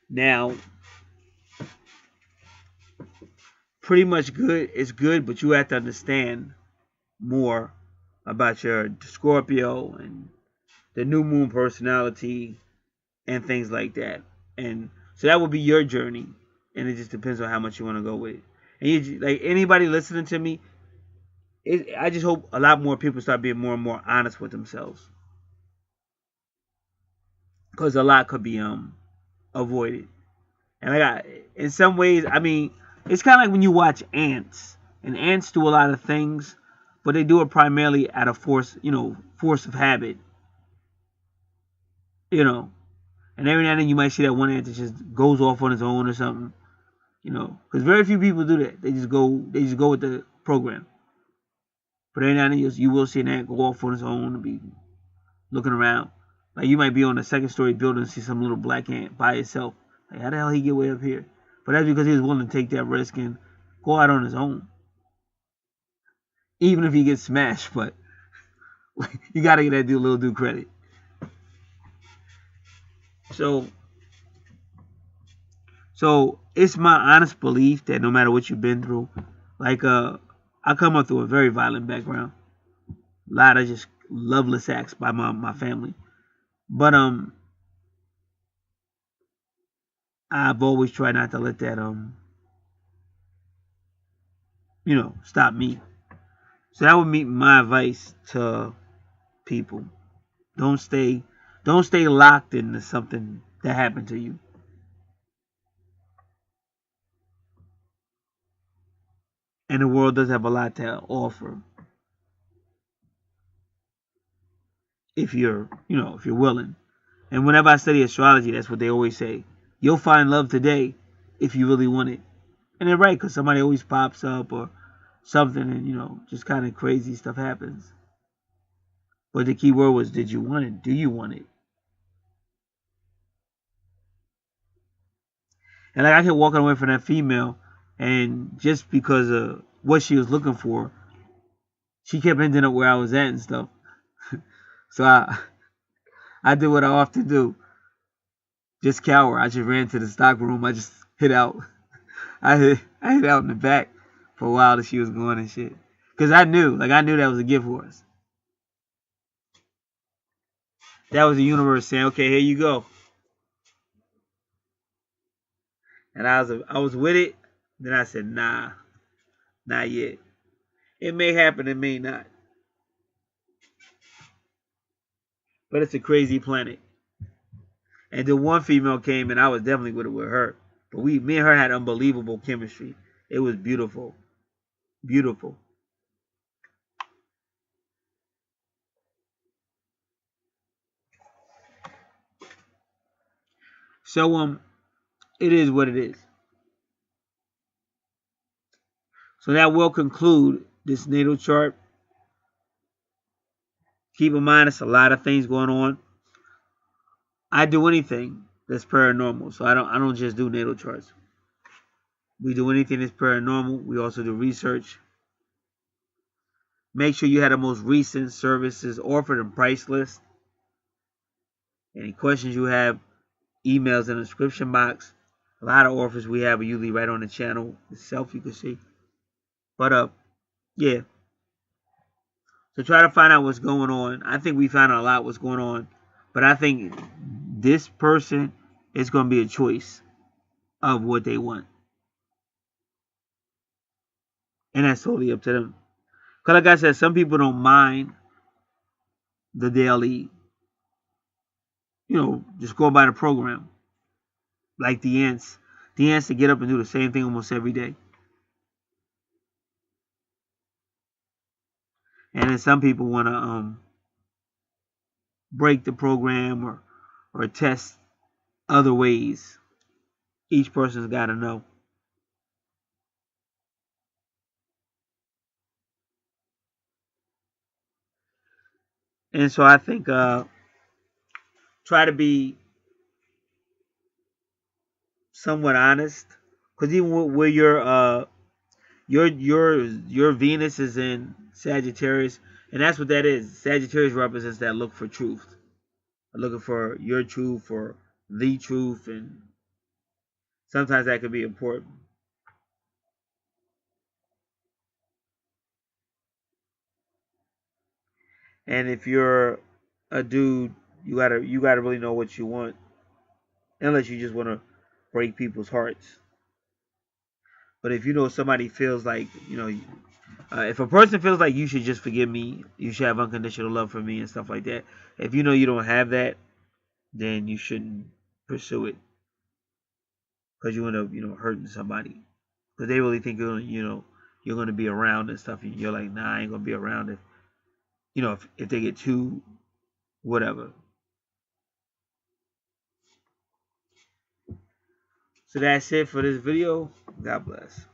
Now, pretty much good. It's good, but you have to understand more about your Scorpio and the new moon personality and things like that. And so that will be your journey, and it just depends on how much you want to go with it. And you, like anybody listening to me, I just hope a lot more people start being more and more honest with themselves, because a lot could be avoided. And in some ways, I mean, it's kind of like when you watch ants, and ants do a lot of things, but they do it primarily out of force of habit, And every now and then you might see that one ant that just goes off on its own or something, because very few people do that. They just go with the program. But every now and then you will see an ant go off on its own and be looking around. Like you might be on a second story building and see some little black ant by itself. Like how the hell he get way up here? But that's because he was willing to take that risk and go out on his own, even if he gets smashed. But you gotta give that little dude credit. So it's my honest belief that no matter what you've been through, like I come up through a very violent background, a lot of just loveless acts by my family, but I've always tried not to let that stop me. So that would be my advice to people. Don't stay locked into something that happened to you. And the world does have a lot to offer if you're willing. And whenever I study astrology, that's what they always say. You'll find love today if you really want it. And they're right, because somebody always pops up or something, and just kind of crazy stuff happens. But the key word was, did you want it? Do you want it? And like I kept walking away from that female, and just because of what she was looking for, she kept ending up where I was at and stuff. So I did what I often do. Just cower. I just ran to the stock room. I just hid out. I hid out in the back for a while that she was going and shit. Because I knew that was a gift for us. That was the universe saying, okay, here you go. And I was with it. Then I said, nah, not yet. It may happen, it may not. But it's a crazy planet. And then one female came, and I was definitely with her. But me and her had unbelievable chemistry. It was beautiful. Beautiful. So it is what it is. So that will conclude this natal chart. Keep in mind, it's a lot of things going on. I do anything that's paranormal, so I don't just do natal charts. We do anything that's paranormal. We also do research. Make sure you have the most recent services offered and price list. Any questions you have, emails in the description box. A lot of offers we have are usually right on the channel itself, you can see. But yeah. So try to find out what's going on. I think we found out a lot what's going on. But I think this person is going to be a choice of what they want. And that's totally up to them. Because like I said, some people don't mind the daily, just going by the program. Like the ants. The ants to get up and do the same thing almost every day. And then some people want to break the program or test other ways. Each person's got to know. And so I think try to be somewhat honest, because even where your Venus is in Sagittarius, and that's what that is. Sagittarius represents that look for truth, looking for your truth or the truth, and sometimes that could be important. And if you're a dude, you gotta really know what you want, unless you just want to break people's hearts. But if you know somebody feels like, if a person feels like you should just forgive me, you should have unconditional love for me and stuff like that. If you know you don't have that, then you shouldn't pursue it, because you end up, hurting somebody, because they really think you're gonna be around and stuff, and you're like, nah, I ain't gonna be around if they get too whatever. So that's it for this video. God bless.